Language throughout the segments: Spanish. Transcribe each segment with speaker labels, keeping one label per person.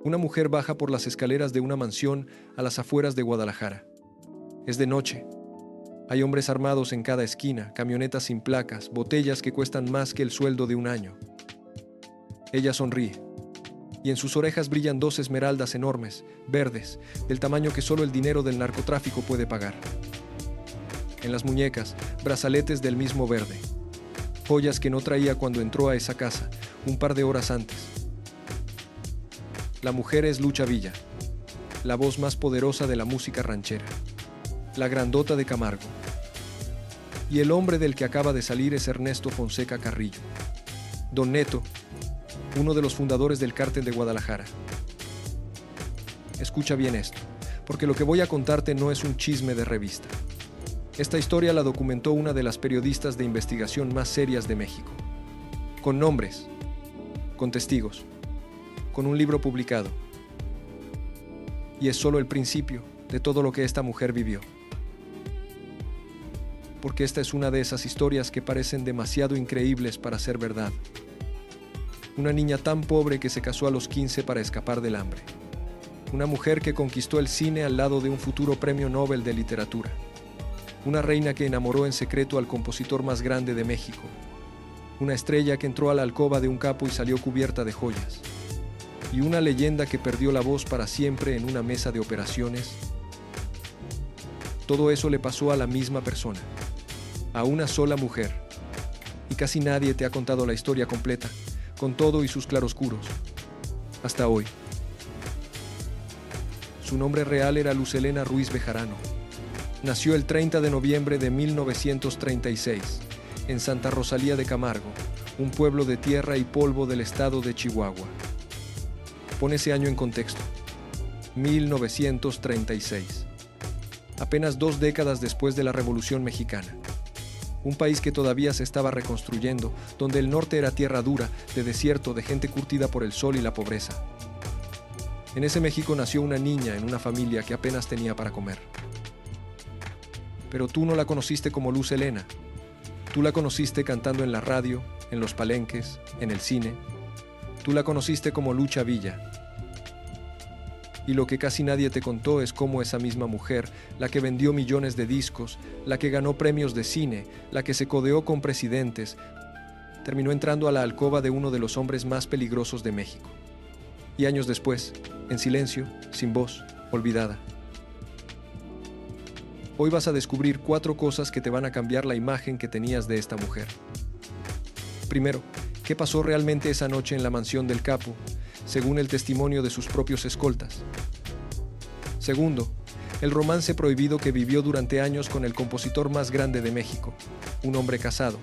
Speaker 1: Una mujer baja por las escaleras de una mansión a las afueras de Guadalajara. Es de noche. Hay hombres armados en cada esquina, camionetas sin placas, botellas que cuestan más que el sueldo de un año. Ella sonríe, y en sus orejas brillan dos esmeraldas enormes, verdes, del tamaño que solo el dinero del narcotráfico puede pagar. En las muñecas, brazaletes del mismo verde, joyas que no traía cuando entró a esa casa, un par de horas antes. La mujer es Lucha Villa, la voz más poderosa de la música ranchera, la grandota de Camargo. Y el hombre del que acaba de salir es Ernesto Fonseca Carrillo, Don Neto, uno de los fundadores del Cártel de Guadalajara. Escucha bien esto, porque lo que voy a contarte no es un chisme de revista. Esta historia la documentó una de las periodistas de investigación más serias de México, con nombres, con testigos, con un libro publicado. Y es solo el principio de todo lo que esta mujer vivió. Porque esta es una de esas historias que parecen demasiado increíbles para ser verdad. Una niña tan pobre que se casó a los 15 para escapar del hambre. Una mujer que conquistó el cine al lado de un futuro premio Nobel de literatura. Una reina que enamoró en secreto al compositor más grande de México. Una estrella que entró a la alcoba de un capo y salió cubierta de joyas. Y una leyenda que perdió la voz para siempre en una mesa de operaciones. Todo eso le pasó a la misma persona, a una sola mujer. Y casi nadie te ha contado la historia completa, con todo y sus claroscuros, hasta hoy. Su nombre real era Luz Helena Ruiz Bejarano. Nació el 30 de noviembre de 1936, en Santa Rosalía de Camargo, un pueblo de tierra y polvo del estado de Chihuahua. Pon ese año en contexto. 1936. Apenas 2 décadas después de la Revolución Mexicana. Un país que todavía se estaba reconstruyendo, donde el norte era tierra dura, de desierto, de gente curtida por el sol y la pobreza. En ese México nació una niña en una familia que apenas tenía para comer. Pero tú no la conociste como Luz Helena. Tú la conociste cantando en la radio, en los palenques, en el cine. Tú la conociste como Lucha Villa. Y lo que casi nadie te contó es cómo esa misma mujer, la que vendió millones de discos, la que ganó premios de cine, la que se codeó con presidentes, terminó entrando a la alcoba de uno de los hombres más peligrosos de México. Y años después, en silencio, sin voz, olvidada. Hoy vas a descubrir 4 cosas que te van a cambiar la imagen que tenías de esta mujer. Primero, ¿qué pasó realmente esa noche en la mansión del capo, según el testimonio de sus propios escoltas? Segundo, el romance prohibido que vivió durante años con el compositor más grande de México, un hombre casado,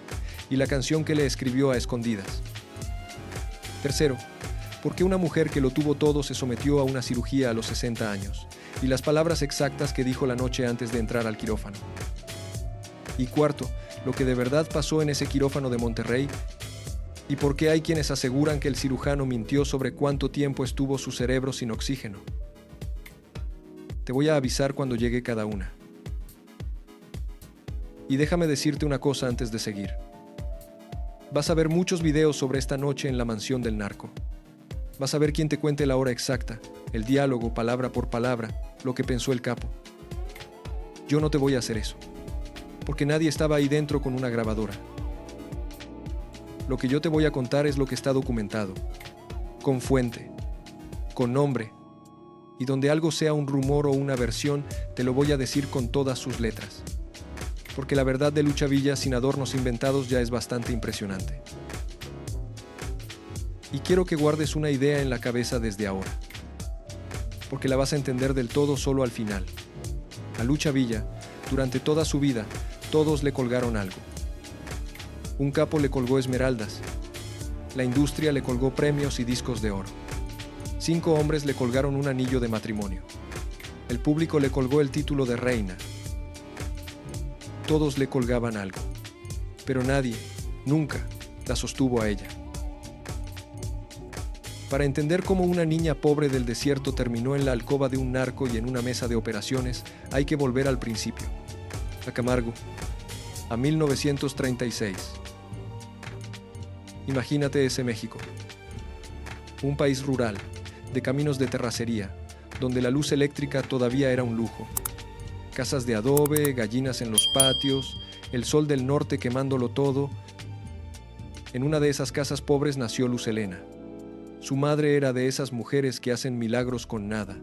Speaker 1: y la canción que le escribió a escondidas. Tercero, ¿por qué una mujer que lo tuvo todo se sometió a una cirugía a los 60 años? Y las palabras exactas que dijo la noche antes de entrar al quirófano. Y cuarto, lo que de verdad pasó en ese quirófano de Monterrey. ¿Y por qué hay quienes aseguran que el cirujano mintió sobre cuánto tiempo estuvo su cerebro sin oxígeno? Te voy a avisar cuando llegue cada una. Y déjame decirte una cosa antes de seguir. Vas a ver muchos videos sobre esta noche en la mansión del narco. Vas a ver quién te cuente la hora exacta, el diálogo, palabra por palabra, lo que pensó el capo. Yo no te voy a hacer eso, porque nadie estaba ahí dentro con una grabadora. Lo que yo te voy a contar es lo que está documentado, con fuente, con nombre, y donde algo sea un rumor o una versión, te lo voy a decir con todas sus letras. Porque la verdad de Lucha Villa sin adornos inventados ya es bastante impresionante. Y quiero que guardes una idea en la cabeza desde ahora, porque la vas a entender del todo solo al final. A Lucha Villa, durante toda su vida, todos le colgaron algo. Un capo le colgó esmeraldas, la industria le colgó premios y discos de oro. 5 hombres le colgaron un anillo de matrimonio. El público le colgó el título de reina. Todos le colgaban algo, pero nadie, nunca, la sostuvo a ella. Para entender cómo una niña pobre del desierto terminó en la alcoba de un narco y en una mesa de operaciones, hay que volver al principio, a Camargo, a 1936. Imagínate ese México. Un país rural, de caminos de terracería, donde la luz eléctrica todavía era un lujo. Casas de adobe, gallinas en los patios, el sol del norte quemándolo todo. En una de esas casas pobres nació Luz Helena. Su madre era de esas mujeres que hacen milagros con nada,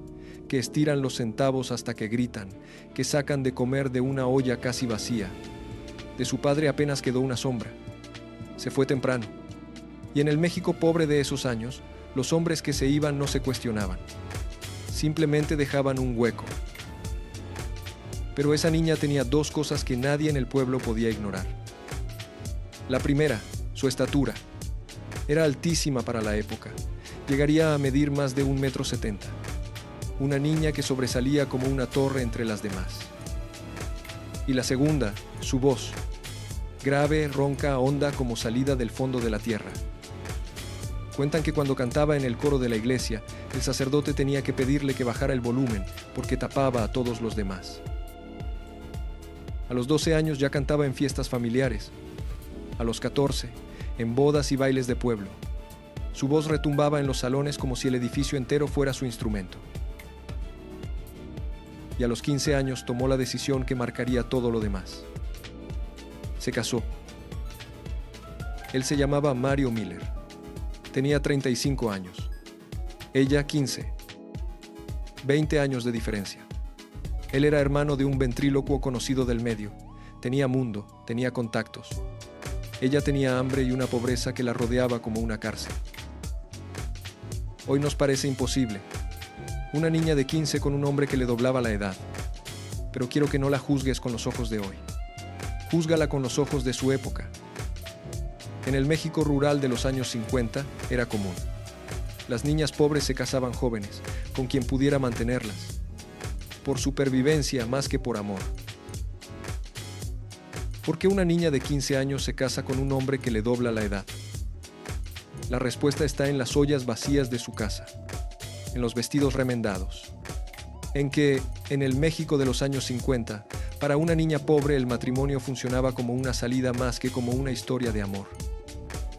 Speaker 1: que estiran los centavos hasta que gritan, que sacan de comer de una olla casi vacía. De su padre apenas quedó una sombra. Se fue temprano. Y en el México pobre de esos años, los hombres que se iban no se cuestionaban. Simplemente dejaban un hueco. Pero esa niña tenía dos cosas que nadie en el pueblo podía ignorar. La primera, su estatura. Era altísima para la época. Llegaría a medir más de 1,70 m. Una niña que sobresalía como una torre entre las demás. Y la segunda, su voz. Grave, ronca, honda como salida del fondo de la tierra. Cuentan que cuando cantaba en el coro de la iglesia, el sacerdote tenía que pedirle que bajara el volumen porque tapaba a todos los demás. A los 12 años ya cantaba en fiestas familiares. A los 14, en bodas y bailes de pueblo. Su voz retumbaba en los salones como si el edificio entero fuera su instrumento. Y a los 15 años tomó la decisión que marcaría todo lo demás. Se casó. Él se llamaba Mario Miller. Tenía 35 años. Ella 15. 20 años de diferencia. Él era hermano de un ventrílocuo conocido del medio. Tenía mundo, tenía contactos. Ella tenía hambre y una pobreza que la rodeaba como una cárcel. Hoy nos parece imposible. Una niña de 15 con un hombre que le doblaba la edad. Pero quiero que no la juzgues con los ojos de hoy. Júzgala con los ojos de su época. En el México rural de los años 50 era común. Las niñas pobres se casaban jóvenes, con quien pudiera mantenerlas. Por supervivencia más que por amor. ¿Por qué una niña de 15 años se casa con un hombre que le dobla la edad? La respuesta está en las ollas vacías de su casa, en los vestidos remendados, en que, en el México de los años 50, para una niña pobre el matrimonio funcionaba como una salida más que como una historia de amor.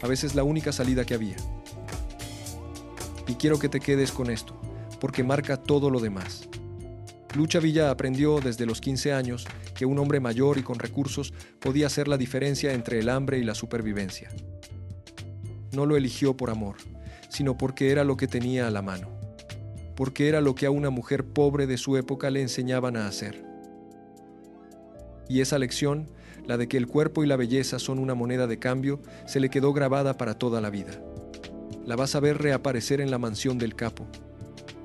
Speaker 1: A veces la única salida que había. Y quiero que te quedes con esto, porque marca todo lo demás. Lucha Villa aprendió desde los 15 años que un hombre mayor y con recursos podía hacer la diferencia entre el hambre y la supervivencia. No lo eligió por amor, sino porque era lo que tenía a la mano. Porque era lo que a una mujer pobre de su época le enseñaban a hacer. Y esa lección, la de que el cuerpo y la belleza son una moneda de cambio, se le quedó grabada para toda la vida. La vas a ver reaparecer en la mansión del capo.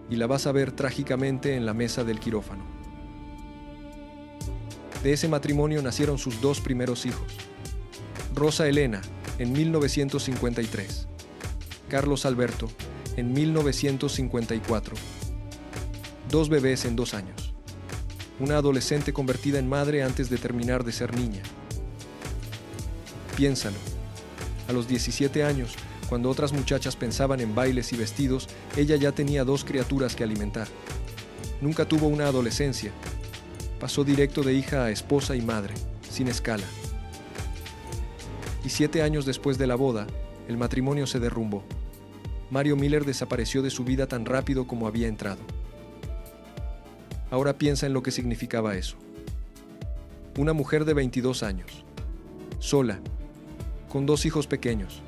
Speaker 1: Y la vas a ver trágicamente en la mesa del quirófano. De ese matrimonio nacieron sus dos primeros hijos. Rosa Elena, en 1953. Carlos Alberto, en 1954. Dos bebés en 2 años. Una adolescente convertida en madre antes de terminar de ser niña. Piénsalo. A los 17 años, cuando otras muchachas pensaban en bailes y vestidos, ella ya tenía 2 criaturas que alimentar. Nunca tuvo una adolescencia. Pasó directo de hija a esposa y madre, sin escala. Y 7 años después de la boda, el matrimonio se derrumbó. Mario Miller desapareció de su vida tan rápido como había entrado. Ahora piensa en lo que significaba eso. Una mujer de 22 años, sola, con 2 hijos pequeños,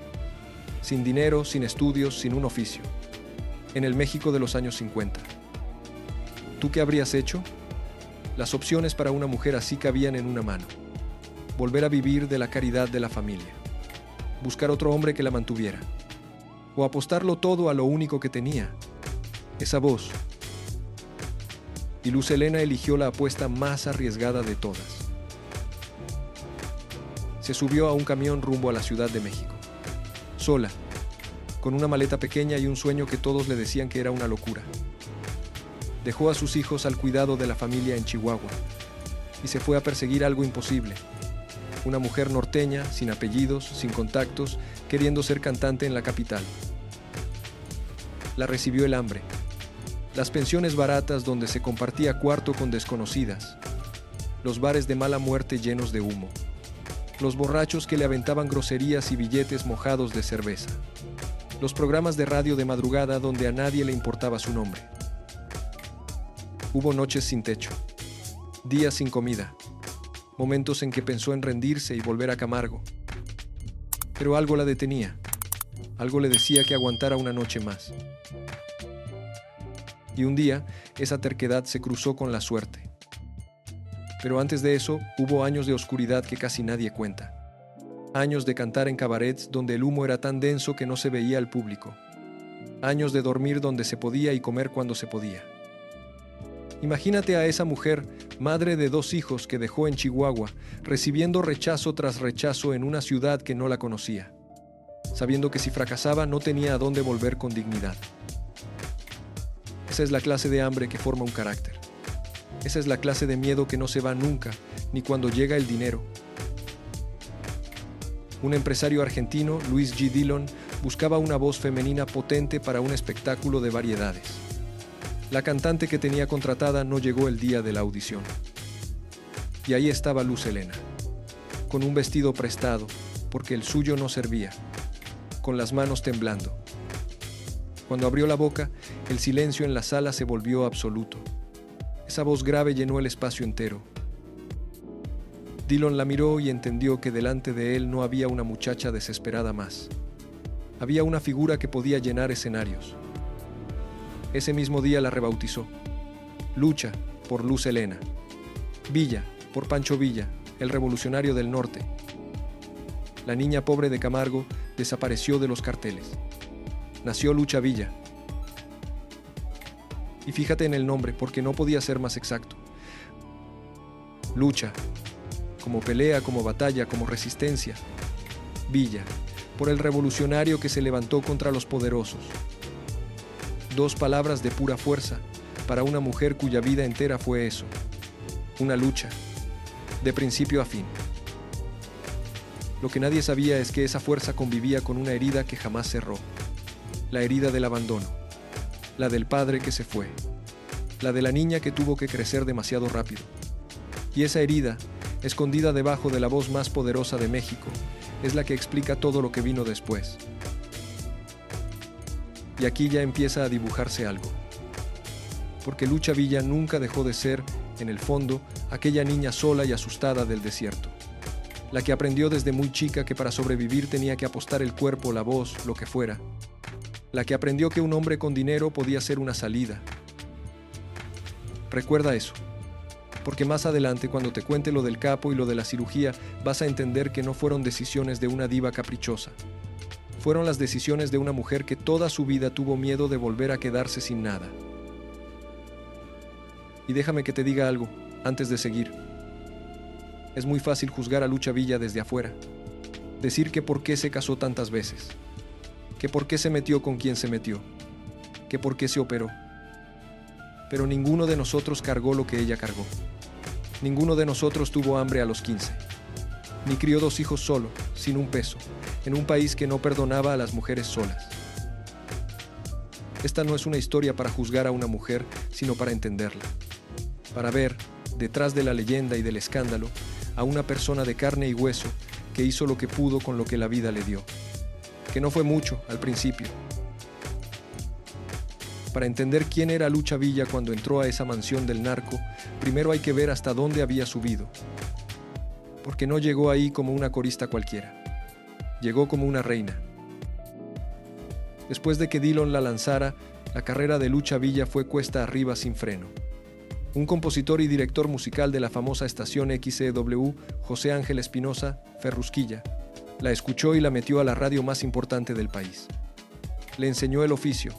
Speaker 1: sin dinero, sin estudios, sin un oficio, en el México de los años 50. ¿Tú qué habrías hecho? Las opciones para una mujer así cabían en una mano. Volver a vivir de la caridad de la familia. Buscar otro hombre que la mantuviera. O apostarlo todo a lo único que tenía, esa voz. Y Luz Helena eligió la apuesta más arriesgada de todas. Se subió a un camión rumbo a la Ciudad de México. Sola, con una maleta pequeña y un sueño que todos le decían que era una locura. Dejó a sus hijos al cuidado de la familia en Chihuahua y se fue a perseguir algo imposible. Una mujer norteña, sin apellidos, sin contactos, queriendo ser cantante en la capital. La recibió el hambre. Las pensiones baratas donde se compartía cuarto con desconocidas. Los bares de mala muerte llenos de humo. Los borrachos que le aventaban groserías y billetes mojados de cerveza. Los programas de radio de madrugada donde a nadie le importaba su nombre. Hubo noches sin techo, días sin comida, momentos en que pensó en rendirse y volver a Camargo. Pero algo la detenía, algo le decía que aguantara una noche más. Y un día, esa terquedad se cruzó con la suerte. Pero antes de eso, hubo años de oscuridad que casi nadie cuenta. Años de cantar en cabarets donde el humo era tan denso que no se veía al público. Años de dormir donde se podía y comer cuando se podía. Imagínate a esa mujer, madre de 2 hijos que dejó en Chihuahua, recibiendo rechazo tras rechazo en una ciudad que no la conocía, sabiendo que si fracasaba no tenía a dónde volver con dignidad. Esa es la clase de hambre que forma un carácter. Esa es la clase de miedo que no se va nunca, ni cuando llega el dinero. Un empresario argentino, Luis G. Dillon, buscaba una voz femenina potente para un espectáculo de variedades. La cantante que tenía contratada no llegó el día de la audición. Y ahí estaba Luz Helena, con un vestido prestado, porque el suyo no servía, con las manos temblando. Cuando abrió la boca, el silencio en la sala se volvió absoluto. Esa voz grave llenó el espacio entero. Dillon la miró y entendió que delante de él no había una muchacha desesperada más. Había una figura que podía llenar escenarios. Ese mismo día la rebautizó. Lucha, por Luz Helena. Villa, por Pancho Villa, el revolucionario del norte. La niña pobre de Camargo desapareció de los carteles. Nació Lucha Villa. Y fíjate en el nombre, porque no podía ser más exacto. Lucha, como pelea, como batalla, como resistencia. Villa, por el revolucionario que se levantó contra los poderosos. 2 palabras de pura fuerza para una mujer cuya vida entera fue eso. Una lucha, de principio a fin. Lo que nadie sabía es que esa fuerza convivía con una herida que jamás cerró. La herida del abandono. La del padre que se fue. La de la niña que tuvo que crecer demasiado rápido. Y esa herida, escondida debajo de la voz más poderosa de México, es la que explica todo lo que vino después. Y aquí ya empieza a dibujarse algo. Porque Lucha Villa nunca dejó de ser, en el fondo, aquella niña sola y asustada del desierto. La que aprendió desde muy chica que para sobrevivir tenía que apostar el cuerpo, la voz, lo que fuera. La que aprendió que un hombre con dinero podía ser una salida. Recuerda eso. Porque más adelante, cuando te cuente lo del capo y lo de la cirugía, vas a entender que no fueron decisiones de una diva caprichosa. Fueron las decisiones de una mujer que toda su vida tuvo miedo de volver a quedarse sin nada. Y déjame que te diga algo, antes de seguir. Es muy fácil juzgar a Lucha Villa desde afuera. Decir que por qué se casó tantas veces. Que por qué se metió con quien se metió. Que por qué se operó. Pero ninguno de nosotros cargó lo que ella cargó. Ninguno de nosotros tuvo hambre a los 15. Ni crió 2 hijos solo, sin un peso, en un país que no perdonaba a las mujeres solas. Esta no es una historia para juzgar a una mujer, sino para entenderla. Para ver, detrás de la leyenda y del escándalo, a una persona de carne y hueso que hizo lo que pudo con lo que la vida le dio. Que no fue mucho al principio. Para entender quién era Lucha Villa cuando entró a esa mansión del narco, primero hay que ver hasta dónde había subido. Porque no llegó ahí como una corista cualquiera. Llegó como una reina. Después de que Dillon la lanzara, la carrera de Lucha Villa fue cuesta arriba sin freno. Un compositor y director musical de la famosa estación XCW, José Ángel Espinosa, Ferrusquilla, la escuchó y la metió a la radio más importante del país. Le enseñó el oficio,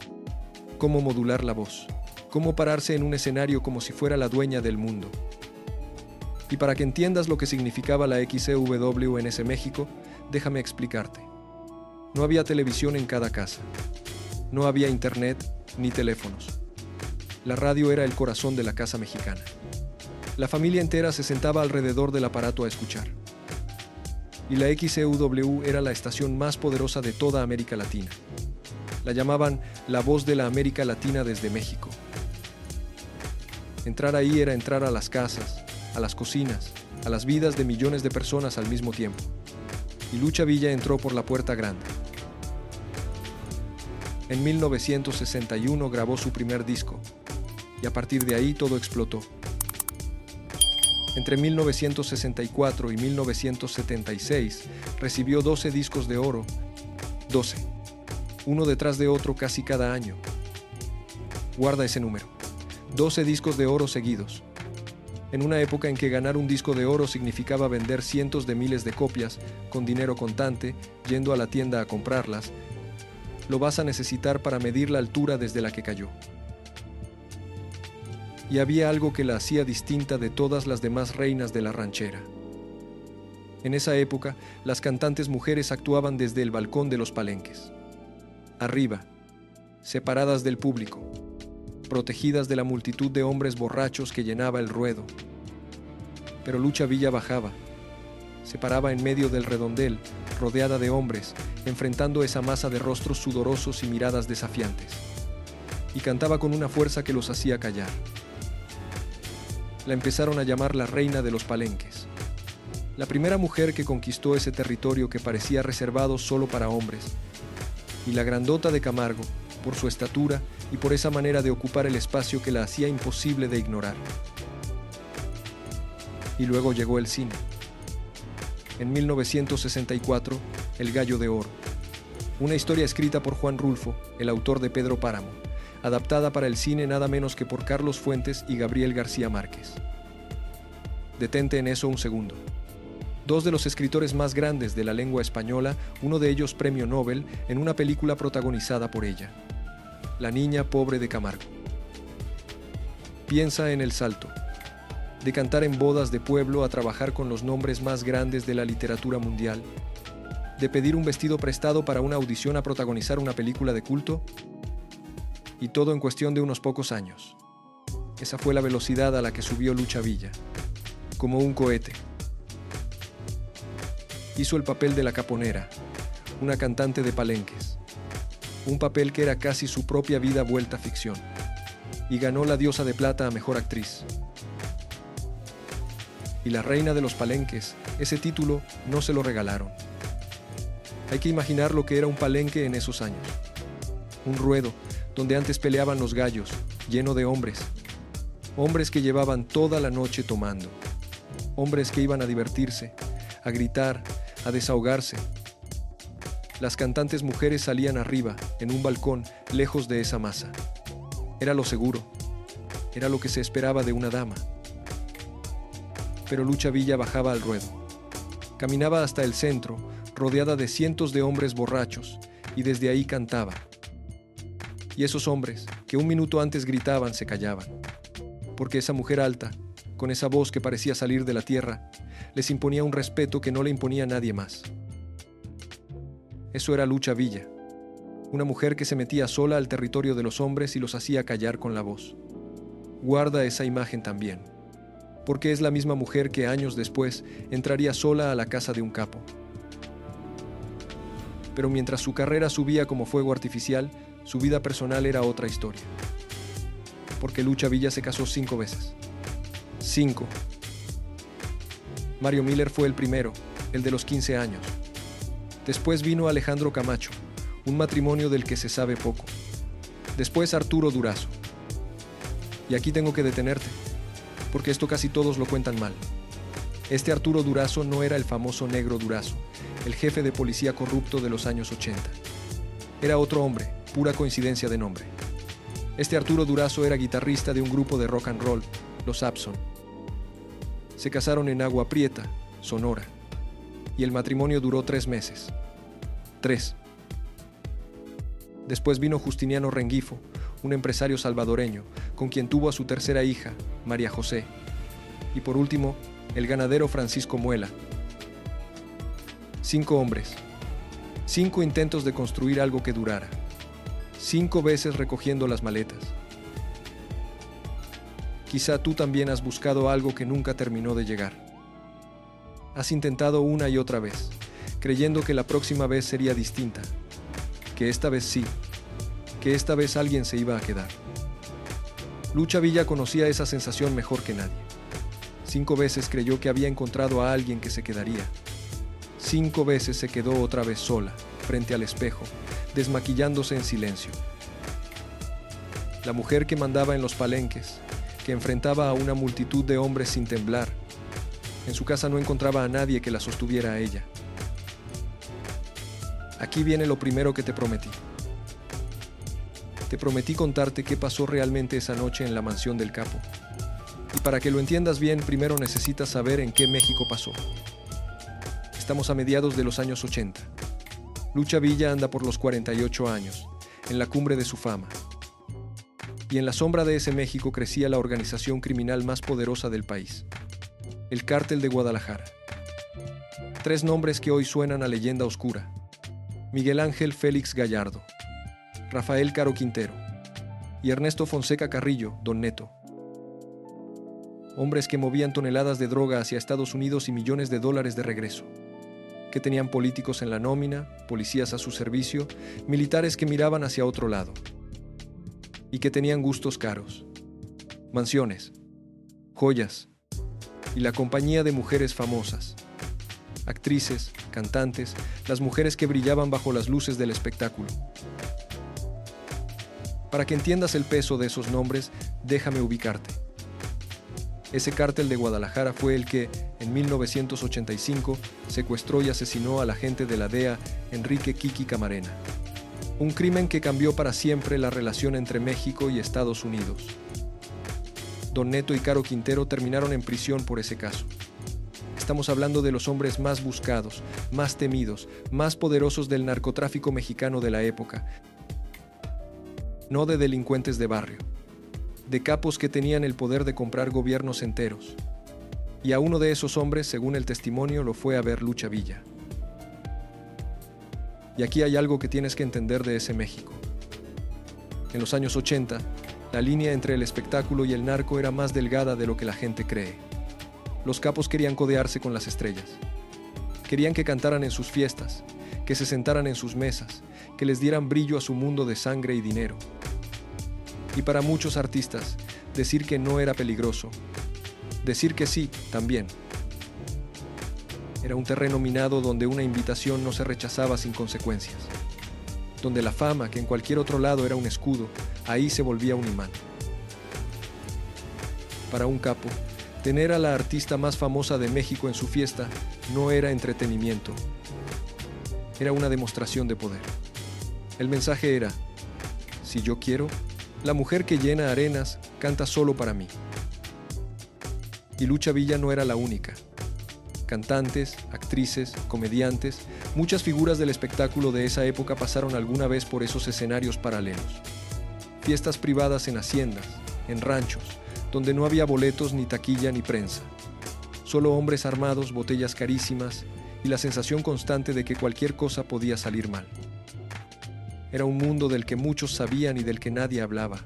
Speaker 1: cómo modular la voz, cómo pararse en un escenario como si fuera la dueña del mundo. Y para que entiendas lo que significaba la XCW en ese México, déjame explicarte. No había televisión en cada casa. No había internet ni teléfonos. La radio era el corazón de la casa mexicana. La familia entera se sentaba alrededor del aparato a escuchar. Y la XCW era la estación más poderosa de toda América Latina. La llamaban la voz de la América Latina desde México. Entrar ahí era entrar a las casas, a las cocinas, a las vidas de millones de personas al mismo tiempo. Y Lucha Villa entró por la puerta grande. En 1961 grabó su primer disco, y a partir de ahí todo explotó. Entre 1964 y 1976 recibió 12 discos de oro, 12, uno detrás de otro casi cada año. Guarda ese número, 12 discos de oro seguidos. En una época en que ganar un disco de oro significaba vender cientos de miles de copias, con dinero contante, yendo a la tienda a comprarlas, lo vas a necesitar para medir la altura desde la que cayó. Y había algo que la hacía distinta de todas las demás reinas de la ranchera. En esa época, las cantantes mujeres actuaban desde el balcón de los palenques. Arriba, separadas del público, protegidas de la multitud de hombres borrachos que llenaba el ruedo. Pero Lucha Villa bajaba, se paraba en medio del redondel, rodeada de hombres, enfrentando esa masa de rostros sudorosos y miradas desafiantes. Y cantaba con una fuerza que los hacía callar. La empezaron a llamar la reina de los palenques. La primera mujer que conquistó ese territorio que parecía reservado solo para hombres. Y la grandota de Camargo, por su estatura y por esa manera de ocupar el espacio que la hacía imposible de ignorar. Y luego llegó el cine. En 1964, El Gallo de Oro. Una historia escrita por Juan Rulfo, el autor de Pedro Páramo, adaptada para el cine nada menos que por Carlos Fuentes y Gabriel García Márquez. Detente en eso un segundo. Dos de los escritores más grandes de la lengua española, uno de ellos premio Nobel, en una película protagonizada por ella. La niña pobre de Camargo. Piensa en el salto. De cantar en bodas de pueblo a trabajar con los nombres más grandes de la literatura mundial. De pedir un vestido prestado para una audición a protagonizar una película de culto. Y todo en cuestión de unos pocos años. Esa fue la velocidad a la que subió Lucha Villa. Como un cohete. Hizo el papel de la Caponera, una cantante de palenques. Un papel que era casi su propia vida vuelta ficción. Y ganó la Diosa de Plata a Mejor Actriz. Y la Reina de los Palenques, ese título no se lo regalaron. Hay que imaginar lo que era un palenque en esos años. Un ruedo, donde antes peleaban los gallos, lleno de hombres. Hombres que llevaban toda la noche tomando. Hombres que iban a divertirse, a gritar, a desahogarse. Las cantantes mujeres salían arriba, en un balcón, lejos de esa masa. Era lo seguro. Era lo que se esperaba de una dama. Pero Lucha Villa bajaba al ruedo. Caminaba hasta el centro, rodeada de cientos de hombres borrachos, y desde ahí cantaba. Y esos hombres, que un minuto antes gritaban, se callaban. Porque esa mujer alta, con esa voz que parecía salir de la tierra, les imponía un respeto que no le imponía a nadie más. Eso era Lucha Villa, una mujer que se metía sola al territorio de los hombres y los hacía callar con la voz. Guarda esa imagen también, porque es la misma mujer que años después entraría sola a la casa de un capo. Pero mientras su carrera subía como fuego artificial, su vida personal era otra historia. Porque Lucha Villa se casó 5 veces. 5. Mario Miller fue el primero, el de los 15 años. Después vino Alejandro Camacho, un matrimonio del que se sabe poco. Después Arturo Durazo. Y aquí tengo que detenerte, porque esto casi todos lo cuentan mal. Este Arturo Durazo no era el famoso Negro Durazo, el jefe de policía corrupto de los años 80. Era otro hombre, pura coincidencia de nombre. Este Arturo Durazo era guitarrista de un grupo de rock and roll, los Abson. Se casaron en Agua Prieta, Sonora, y el matrimonio duró 3 meses. 3. Después vino Justiniano Rengifo, un empresario salvadoreño, con quien tuvo a su tercera hija, María José. Y por último, el ganadero Francisco Muela. 5 hombres. 5 intentos de construir algo que durara. 5 veces recogiendo las maletas. Quizá tú también has buscado algo que nunca terminó de llegar. Has intentado una y otra vez, creyendo que la próxima vez sería distinta, que esta vez sí, que esta vez alguien se iba a quedar. Lucha Villa conocía esa sensación mejor que nadie. 5 veces creyó que había encontrado a alguien que se quedaría. 5 veces se quedó otra vez sola, frente al espejo, desmaquillándose en silencio. La mujer que mandaba en los palenques, que enfrentaba a una multitud de hombres sin temblar. En su casa no encontraba a nadie que la sostuviera a ella. Aquí viene lo primero que te prometí. Te prometí contarte qué pasó realmente esa noche en la mansión del capo. Y para que lo entiendas bien, primero necesitas saber en qué México pasó. Estamos a mediados de los años 80. Lucha Villa anda por los 48 años, en la cumbre de su fama. Y en la sombra de ese México crecía la organización criminal más poderosa del país, el Cártel de Guadalajara. 3 nombres que hoy suenan a leyenda oscura: Miguel Ángel Félix Gallardo, Rafael Caro Quintero y Ernesto Fonseca Carrillo, Don Neto. Hombres que movían toneladas de droga hacia Estados Unidos y millones de dólares de regreso, que tenían políticos en la nómina, policías a su servicio, militares que miraban hacia otro lado, y que tenían gustos caros, mansiones, joyas y la compañía de mujeres famosas, actrices, cantantes, las mujeres que brillaban bajo las luces del espectáculo. Para que entiendas el peso de esos nombres, déjame ubicarte. Ese cártel de Guadalajara fue el que, en 1985, secuestró y asesinó al agente de la DEA, Enrique Kiki Camarena. Un crimen que cambió para siempre la relación entre México y Estados Unidos. Don Neto y Caro Quintero terminaron en prisión por ese caso. Estamos hablando de los hombres más buscados, más temidos, más poderosos del narcotráfico mexicano de la época. No de delincuentes de barrio, de capos que tenían el poder de comprar gobiernos enteros. Y a uno de esos hombres, según el testimonio, lo fue a ver Lucha Villa. Y aquí hay algo que tienes que entender de ese México. En los años 80, la línea entre el espectáculo y el narco era más delgada de lo que la gente cree. Los capos querían codearse con las estrellas. Querían que cantaran en sus fiestas, que se sentaran en sus mesas, que les dieran brillo a su mundo de sangre y dinero. Y para muchos artistas, decir que no era peligroso. Decir que sí, también. Era un terreno minado donde una invitación no se rechazaba sin consecuencias. Donde la fama, que en cualquier otro lado era un escudo, ahí se volvía un imán. Para un capo, tener a la artista más famosa de México en su fiesta no era entretenimiento. Era una demostración de poder. El mensaje era: si yo quiero, la mujer que llena arenas canta solo para mí. Y Lucha Villa no era la única. Cantantes, actrices, comediantes, muchas figuras del espectáculo de esa época pasaron alguna vez por esos escenarios paralelos. Fiestas privadas en haciendas, en ranchos, donde no había boletos, ni taquilla, ni prensa. Solo hombres armados, botellas carísimas y la sensación constante de que cualquier cosa podía salir mal. Era un mundo del que muchos sabían y del que nadie hablaba.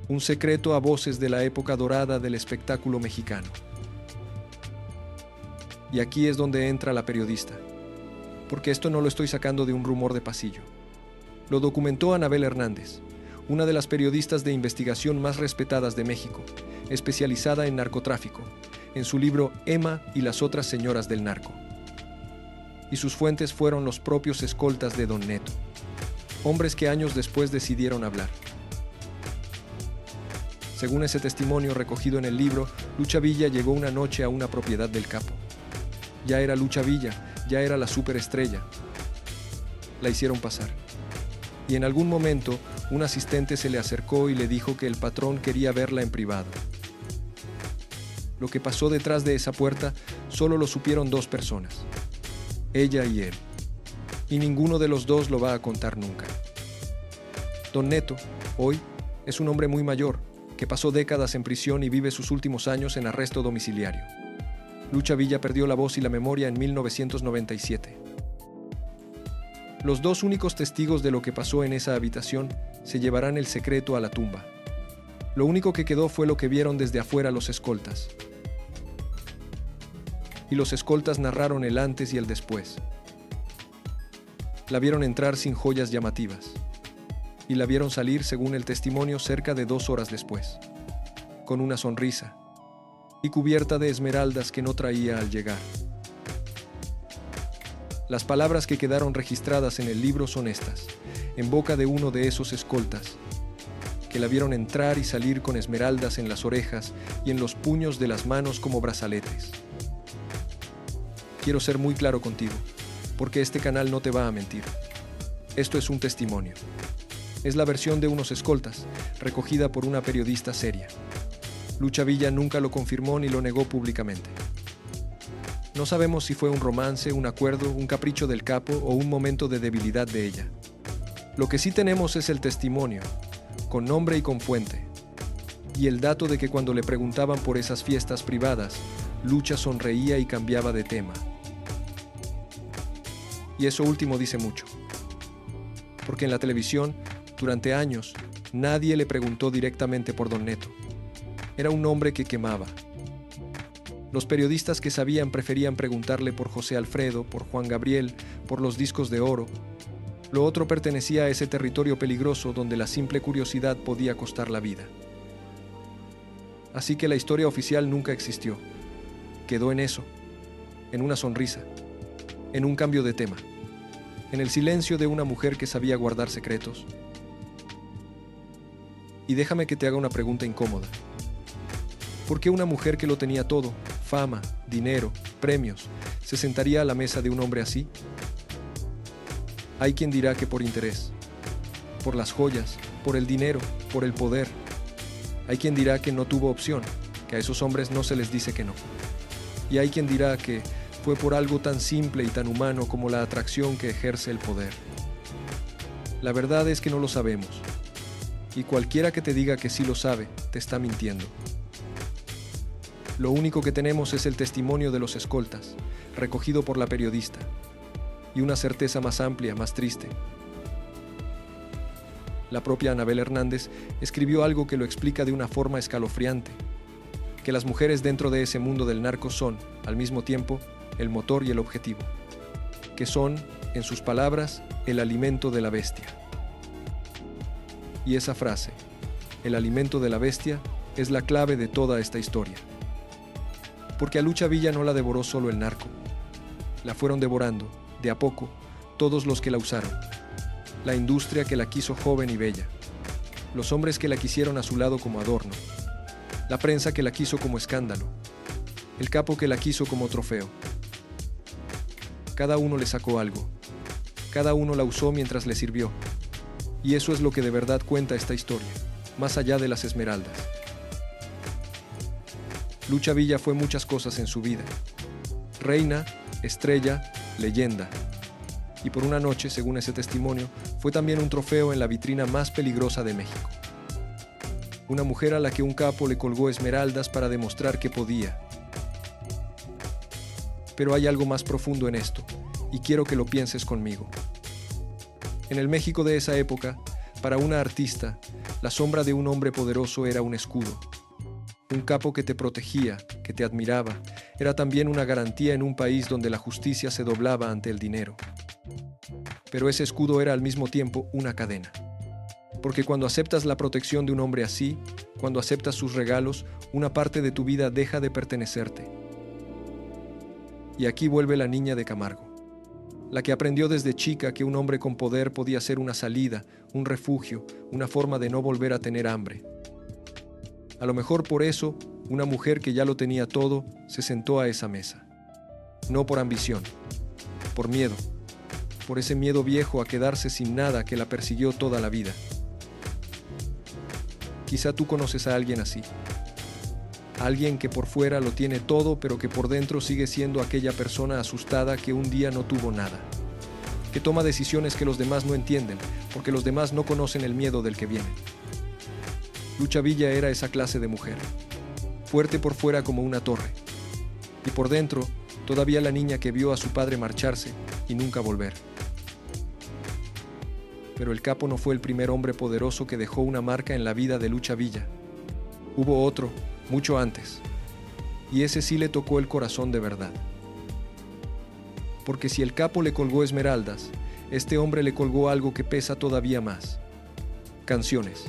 Speaker 1: Un secreto a voces de la época dorada del espectáculo mexicano. Y aquí es donde entra la periodista, porque esto no lo estoy sacando de un rumor de pasillo. Lo documentó Anabel Hernández, una de las periodistas de investigación más respetadas de México, especializada en narcotráfico, en su libro Emma y las otras señoras del narco. Y sus fuentes fueron los propios escoltas de Don Neto, hombres que años después decidieron hablar. Según ese testimonio recogido en el libro, Lucha Villa llegó una noche a una propiedad del capo. Ya era Lucha Villa, ya era la superestrella. La hicieron pasar. Y en algún momento, un asistente se le acercó y le dijo que el patrón quería verla en privado. Lo que pasó detrás de esa puerta solo lo supieron 2 personas, ella y él. Y ninguno de los dos lo va a contar nunca. Don Neto, hoy, es un hombre muy mayor, que pasó décadas en prisión y vive sus últimos años en arresto domiciliario. Lucha Villa perdió la voz y la memoria en 1997. Los 2 únicos testigos de lo que pasó en esa habitación se llevarán el secreto a la tumba. Lo único que quedó fue lo que vieron desde afuera los escoltas. Y los escoltas narraron el antes y el después. La vieron entrar sin joyas llamativas. Y la vieron salir, según el testimonio, cerca de 2 horas después, con una sonrisa y cubierta de esmeraldas que no traía al llegar. Las palabras que quedaron registradas en el libro son estas: en boca de uno de esos escoltas, que la vieron entrar y salir con esmeraldas en las orejas y en los puños de las manos como brazaletes. Quiero ser muy claro contigo, porque este canal no te va a mentir. Esto es un testimonio. Es la versión de unos escoltas, recogida por una periodista seria. Lucha Villa nunca lo confirmó ni lo negó públicamente. No sabemos si fue un romance, un acuerdo, un capricho del capo o un momento de debilidad de ella. Lo que sí tenemos es el testimonio, con nombre y con fuente, y el dato de que cuando le preguntaban por esas fiestas privadas, Lucha sonreía y cambiaba de tema. Y eso último dice mucho, porque en la televisión, durante años, nadie le preguntó directamente por Don Neto. Era un hombre que quemaba. Los periodistas que sabían preferían preguntarle por José Alfredo, por Juan Gabriel, por los discos de oro. Lo otro pertenecía a ese territorio peligroso donde la simple curiosidad podía costar la vida. Así que la historia oficial nunca existió. Quedó en eso, en una sonrisa, en un cambio de tema, en el silencio de una mujer que sabía guardar secretos. Y déjame que te haga una pregunta incómoda. ¿Por qué una mujer que lo tenía todo, fama, dinero, premios, se sentaría a la mesa de un hombre así? Hay quien dirá que por interés, por las joyas, por el dinero, por el poder. Hay quien dirá que no tuvo opción, que a esos hombres no se les dice que no. Y hay quien dirá que fue por algo tan simple y tan humano como la atracción que ejerce el poder. La verdad es que no lo sabemos. Y cualquiera que te diga que sí lo sabe, te está mintiendo. Lo único que tenemos es el testimonio de los escoltas, recogido por la periodista, y una certeza más amplia, más triste. La propia Anabel Hernández escribió algo que lo explica de una forma escalofriante, que las mujeres dentro de ese mundo del narco son, al mismo tiempo, el motor y el objetivo, que son, en sus palabras, el alimento de la bestia. Y esa frase, el alimento de la bestia, es la clave de toda esta historia. Porque a Lucha Villa no la devoró solo el narco. La fueron devorando, de a poco, todos los que la usaron. La industria que la quiso joven y bella. Los hombres que la quisieron a su lado como adorno. La prensa que la quiso como escándalo. El capo que la quiso como trofeo. Cada uno le sacó algo. Cada uno la usó mientras le sirvió. Y eso es lo que de verdad cuenta esta historia, más allá de las esmeraldas. Lucha Villa fue muchas cosas en su vida. Reina, estrella, leyenda. Y por una noche, según ese testimonio, fue también un trofeo en la vitrina más peligrosa de México. Una mujer a la que un capo le colgó esmeraldas para demostrar que podía. Pero hay algo más profundo en esto, y quiero que lo pienses conmigo. En el México de esa época, para una artista, la sombra de un hombre poderoso era un escudo. Un capo que te protegía, que te admiraba, era también una garantía en un país donde la justicia se doblaba ante el dinero. Pero ese escudo era al mismo tiempo una cadena. Porque cuando aceptas la protección de un hombre así, cuando aceptas sus regalos, una parte de tu vida deja de pertenecerte. Y aquí vuelve la niña de Camargo, la que aprendió desde chica que un hombre con poder podía ser una salida, un refugio, una forma de no volver a tener hambre. A lo mejor por eso, una mujer que ya lo tenía todo, se sentó a esa mesa. No por ambición, por miedo, por ese miedo viejo a quedarse sin nada que la persiguió toda la vida. Quizá tú conoces a alguien así. Alguien que por fuera lo tiene todo, pero que por dentro sigue siendo aquella persona asustada que un día no tuvo nada. Que toma decisiones que los demás no entienden, porque los demás no conocen el miedo del que viene. Lucha Villa era esa clase de mujer, fuerte por fuera como una torre, y por dentro, todavía la niña que vio a su padre marcharse y nunca volver. Pero el capo no fue el primer hombre poderoso que dejó una marca en la vida de Lucha Villa. Hubo otro, mucho antes, y ese sí le tocó el corazón de verdad. Porque si el capo le colgó esmeraldas, este hombre le colgó algo que pesa todavía más. Canciones.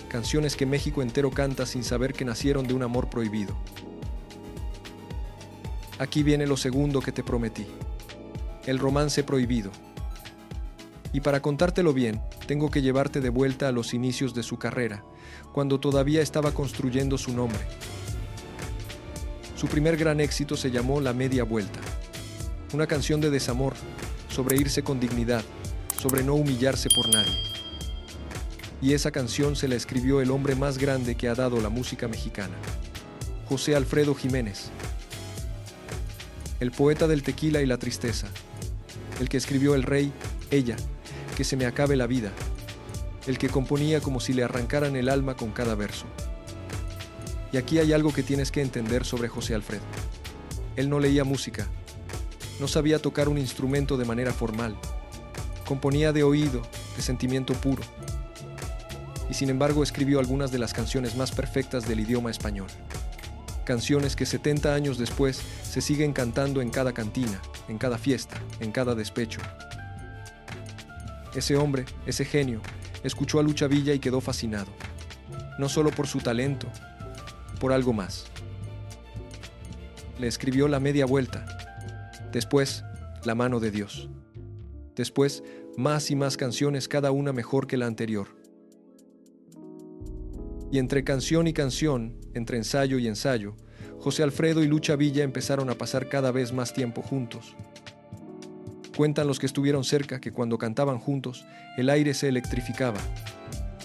Speaker 1: Canciones que México entero canta sin saber que nacieron de un amor prohibido. Aquí viene lo segundo que te prometí. El romance prohibido. Y para contártelo bien, tengo que llevarte de vuelta a los inicios de su carrera, cuando todavía estaba construyendo su nombre. Su primer gran éxito se llamó La Media Vuelta, una canción de desamor, sobre irse con dignidad, sobre no humillarse por nadie. Y esa canción se la escribió el hombre más grande que ha dado la música mexicana, José Alfredo Jiménez, el poeta del tequila y la tristeza, el que escribió El Rey, Ella, Que se me acabe la vida, el que componía como si le arrancaran el alma con cada verso. Y aquí hay algo que tienes que entender sobre José Alfredo. Él no leía música, no sabía tocar un instrumento de manera formal, componía de oído, de sentimiento puro, y sin embargo escribió algunas de las canciones más perfectas del idioma español. Canciones que 70 años después se siguen cantando en cada cantina, en cada fiesta, en cada despecho. Ese hombre, ese genio, escuchó a Lucha Villa y quedó fascinado, no solo por su talento, por algo más. Le escribió La Media Vuelta, después La Mano de Dios, después más y más canciones, cada una mejor que la anterior. Y entre canción y canción, entre ensayo y ensayo, José Alfredo y Lucha Villa empezaron a pasar cada vez más tiempo juntos. Cuentan los que estuvieron cerca que cuando cantaban juntos, el aire se electrificaba,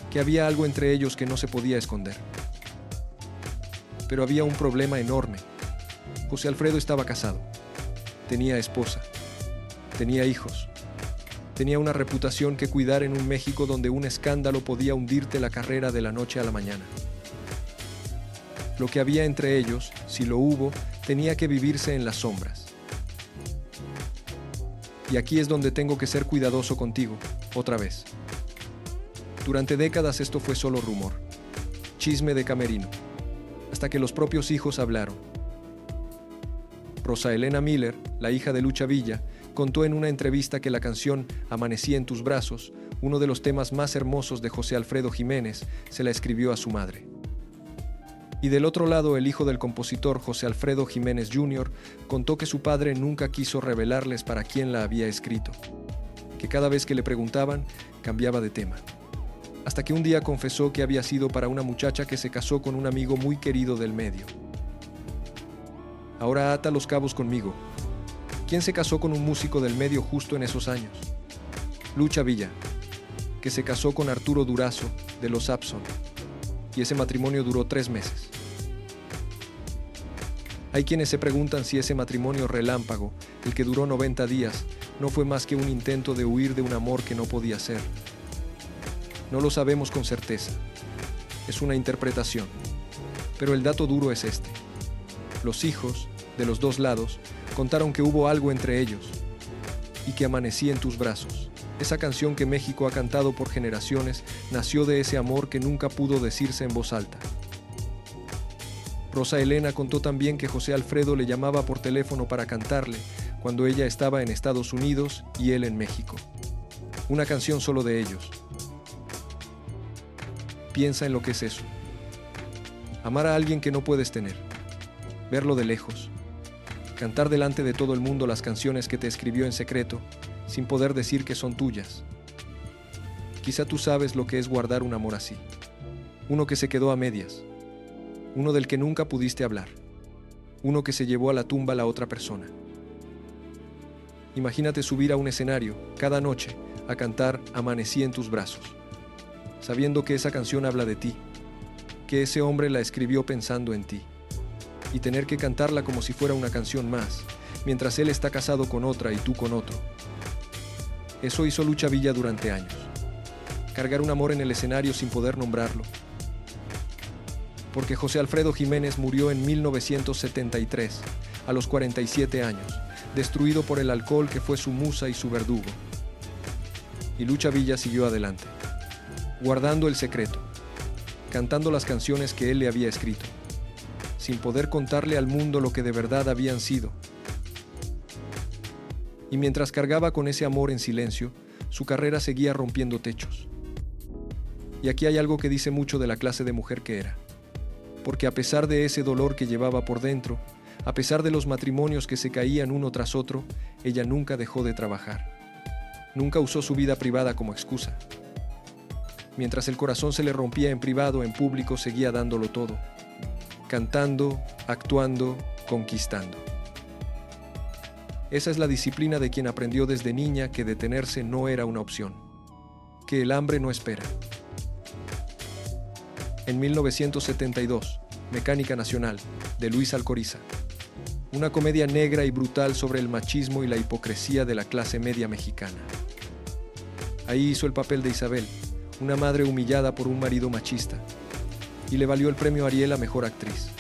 Speaker 1: que había algo entre ellos que no se podía esconder. Pero había un problema enorme. José Alfredo estaba casado, tenía esposa, tenía hijos, tenía una reputación que cuidar en un México donde un escándalo podía hundirte la carrera de la noche a la mañana. Lo que había entre ellos, si lo hubo, tenía que vivirse en las sombras. Y aquí es donde tengo que ser cuidadoso contigo, otra vez. Durante décadas esto fue solo rumor, chisme de camerino, hasta que los propios hijos hablaron. Rosa Elena Miller, la hija de Lucha Villa, contó en una entrevista que la canción Amanecí en tus brazos, uno de los temas más hermosos de José Alfredo Jiménez, se la escribió a su madre. Y del otro lado, el hijo del compositor, José Alfredo Jiménez Jr., contó que su padre nunca quiso revelarles para quién la había escrito, que cada vez que le preguntaban, cambiaba de tema. Hasta que un día confesó que había sido para una muchacha que se casó con un amigo muy querido del medio. Ahora ata los cabos conmigo. ¿Quién se casó con un músico del medio justo en esos años? Lucha Villa, que se casó con Arturo Durazo, de los Sapson, y ese matrimonio duró 3 meses. Hay quienes se preguntan si ese matrimonio relámpago, el que duró 90 días, no fue más que un intento de huir de un amor que no podía ser. No lo sabemos con certeza. Es una interpretación. Pero el dato duro es este. Los hijos, de los dos lados, contaron que hubo algo entre ellos y que Amanecí en tus brazos. Esa canción que México ha cantado por generaciones nació de ese amor que nunca pudo decirse en voz alta. Rosa Elena contó también que José Alfredo le llamaba por teléfono para cantarle cuando ella estaba en Estados Unidos y él en México. Una canción solo de ellos. Piensa en lo que es eso. Amar a alguien que no puedes tener. Verlo de lejos. Cantar delante de todo el mundo las canciones que te escribió en secreto, sin poder decir que son tuyas. Quizá tú sabes lo que es guardar un amor así. Uno que se quedó a medias. Uno del que nunca pudiste hablar. Uno que se llevó a la tumba a la otra persona. Imagínate subir a un escenario, cada noche, a cantar Amanecí en tus brazos, sabiendo que esa canción habla de ti, que ese hombre la escribió pensando en ti, y tener que cantarla como si fuera una canción más, mientras él está casado con otra y tú con otro. Eso hizo Lucha Villa durante años. Cargar un amor en el escenario sin poder nombrarlo. Porque José Alfredo Jiménez murió en 1973, a los 47 años, destruido por el alcohol que fue su musa y su verdugo. Y Lucha Villa siguió adelante, guardando el secreto, cantando las canciones que él le había escrito, sin poder contarle al mundo lo que de verdad habían sido. Y mientras cargaba con ese amor en silencio, su carrera seguía rompiendo techos. Y aquí hay algo que dice mucho de la clase de mujer que era. Porque a pesar de ese dolor que llevaba por dentro, a pesar de los matrimonios que se caían uno tras otro, ella nunca dejó de trabajar. Nunca usó su vida privada como excusa. Mientras el corazón se le rompía en privado, en público seguía dándolo todo. Cantando, actuando, conquistando. Esa es la disciplina de quien aprendió desde niña que detenerse no era una opción, que el hambre no espera. En 1972, Mecánica Nacional, de Luis Alcoriza. Una comedia negra y brutal sobre el machismo y la hipocresía de la clase media mexicana. Ahí hizo el papel de Isabel, una madre humillada por un marido machista, y le valió el premio Ariel a Mejor Actriz.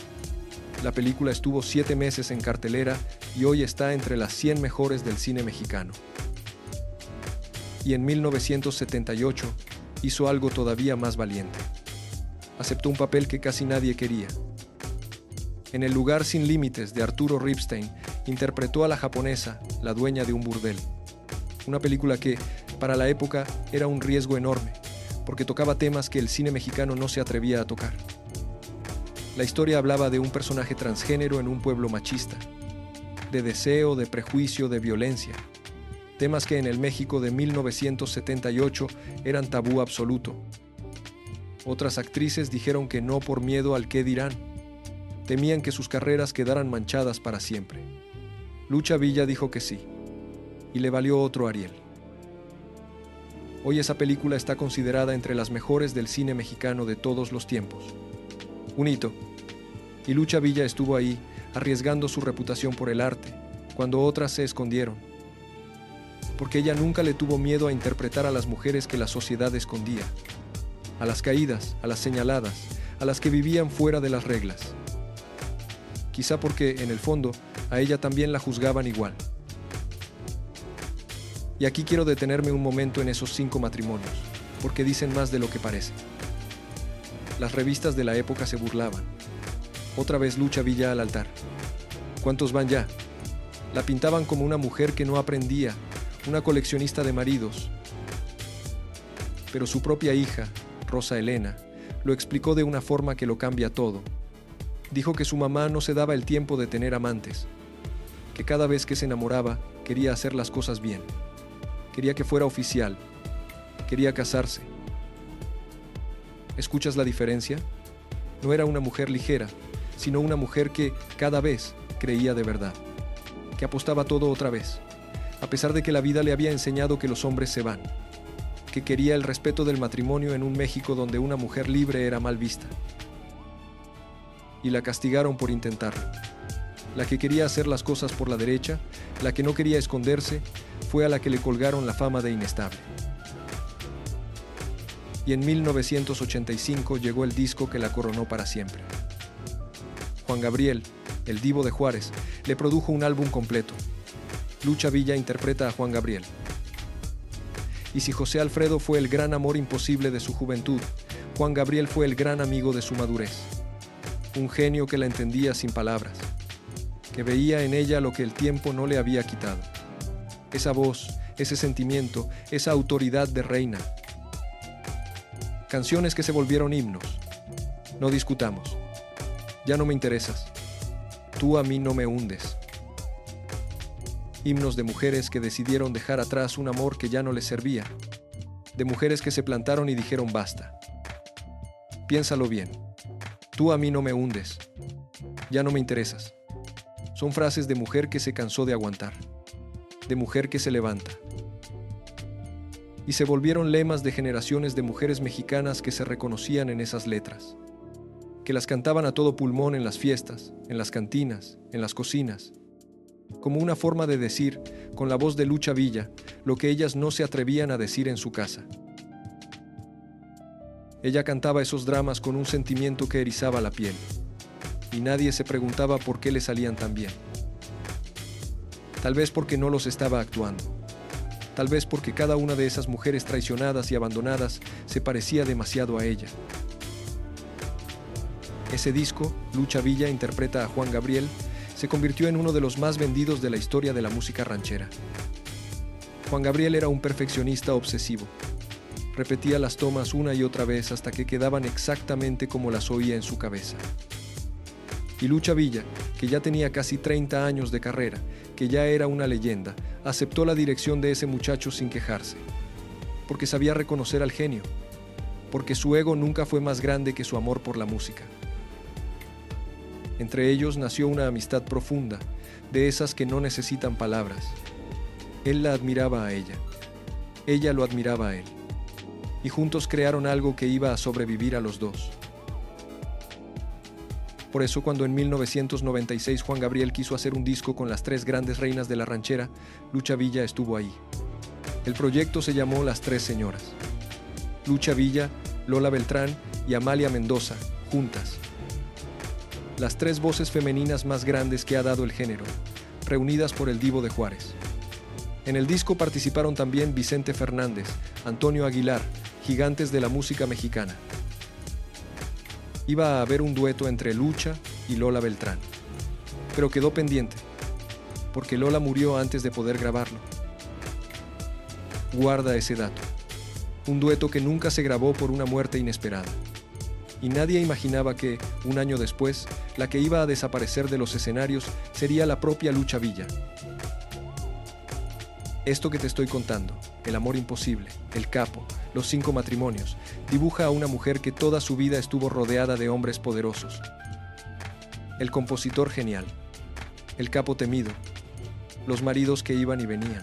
Speaker 1: La película estuvo 7 meses en cartelera y hoy está entre las 100 mejores del cine mexicano. Y en 1978 hizo algo todavía más valiente. Aceptó un papel que casi nadie quería. En El lugar sin límites de Arturo Ripstein, interpretó a la japonesa, la dueña de un burdel. Una película que, para la época, era un riesgo enorme, porque tocaba temas que el cine mexicano no se atrevía a tocar. La historia hablaba de un personaje transgénero en un pueblo machista, de deseo, de prejuicio, de violencia, temas que en el México de 1978 eran tabú absoluto. Otras actrices dijeron que no por miedo al qué dirán. Temían que sus carreras quedaran manchadas para siempre. Lucha Villa dijo que sí, y le valió otro Ariel. Hoy esa película está considerada entre las mejores del cine mexicano de todos los tiempos. Un hito. Y Lucha Villa estuvo ahí, arriesgando su reputación por el arte, cuando otras se escondieron. Porque ella nunca le tuvo miedo a interpretar a las mujeres que la sociedad escondía, a las caídas, a las señaladas, a las que vivían fuera de las reglas. Quizá porque, en el fondo, a ella también la juzgaban igual. Y aquí quiero detenerme un momento en esos 5 matrimonios, porque dicen más de lo que parece. Las revistas de la época se burlaban. Otra vez Lucha Villa al altar. ¿Cuántos van ya? La pintaban como una mujer que no aprendía, una coleccionista de maridos. Pero su propia hija, Rosa Elena, lo explicó de una forma que lo cambia todo. Dijo que su mamá no se daba el tiempo de tener amantes, que cada vez que se enamoraba quería hacer las cosas bien, quería que fuera oficial, quería casarse. ¿Escuchas la diferencia? No era una mujer ligera, sino una mujer que cada vez creía de verdad, que apostaba todo otra vez, a pesar de que la vida le había enseñado que los hombres se van, que quería el respeto del matrimonio en un México donde una mujer libre era mal vista. Y la castigaron por intentarlo. La que quería hacer las cosas por la derecha, la que no quería esconderse, fue a la que le colgaron la fama de inestable. Y en 1985 llegó el disco que la coronó para siempre. Juan Gabriel, el divo de Juárez, le produjo un álbum completo. Lucha Villa interpreta a Juan Gabriel. Y si José Alfredo fue el gran amor imposible de su juventud, Juan Gabriel fue el gran amigo de su madurez. Un genio que la entendía sin palabras, que veía en ella lo que el tiempo no le había quitado. Esa voz, ese sentimiento, esa autoridad de reina. Canciones que se volvieron himnos. No discutamos. Ya no me interesas. Tú a mí no me hundes. Himnos de mujeres que decidieron dejar atrás un amor que ya no les servía. De mujeres que se plantaron y dijeron basta. Piénsalo bien. Tú a mí no me hundes. Ya no me interesas. Son frases de mujer que se cansó de aguantar. De mujer que se levanta. Y se volvieron lemas de generaciones de mujeres mexicanas que se reconocían en esas letras. Que las cantaban a todo pulmón en las fiestas, en las cantinas, en las cocinas. Como una forma de decir, con la voz de Lucha Villa, lo que ellas no se atrevían a decir en su casa. Ella cantaba esos dramas con un sentimiento que erizaba la piel, y nadie se preguntaba por qué le salían tan bien. Tal vez porque no los estaba actuando. Tal vez porque cada una de esas mujeres traicionadas y abandonadas se parecía demasiado a ella. Ese disco, Lucha Villa interpreta a Juan Gabriel, se convirtió en uno de los más vendidos de la historia de la música ranchera. Juan Gabriel era un perfeccionista obsesivo. Repetía las tomas una y otra vez hasta que quedaban exactamente como las oía en su cabeza. Y Lucha Villa, que ya tenía casi 30 años de carrera, que ya era una leyenda, aceptó la dirección de ese muchacho sin quejarse, porque sabía reconocer al genio, porque su ego nunca fue más grande que su amor por la música. Entre ellos nació una amistad profunda, de esas que no necesitan palabras. Él la admiraba a ella lo admiraba a él, y juntos crearon algo que iba a sobrevivir a los dos. Por eso, cuando en 1996 Juan Gabriel quiso hacer un disco con las tres grandes reinas de la ranchera, Lucha Villa estuvo ahí. El proyecto se llamó Las Tres Señoras. Lucha Villa, Lola Beltrán y Amalia Mendoza, juntas. Las tres voces femeninas más grandes que ha dado el género, reunidas por el Divo de Juárez. En el disco participaron también Vicente Fernández, Antonio Aguilar, gigantes de la música mexicana. Iba a haber un dueto entre Lucha y Lola Beltrán, pero quedó pendiente, porque Lola murió antes de poder grabarlo. Guarda ese dato. Un dueto que nunca se grabó por una muerte inesperada. Y nadie imaginaba que, un año después, la que iba a desaparecer de los escenarios sería la propia Lucha Villa. Esto que te estoy contando, El amor imposible, El capo, Los 5 matrimonios, dibuja a una mujer que toda su vida estuvo rodeada de hombres poderosos. El compositor genial, el capo temido, los maridos que iban y venían.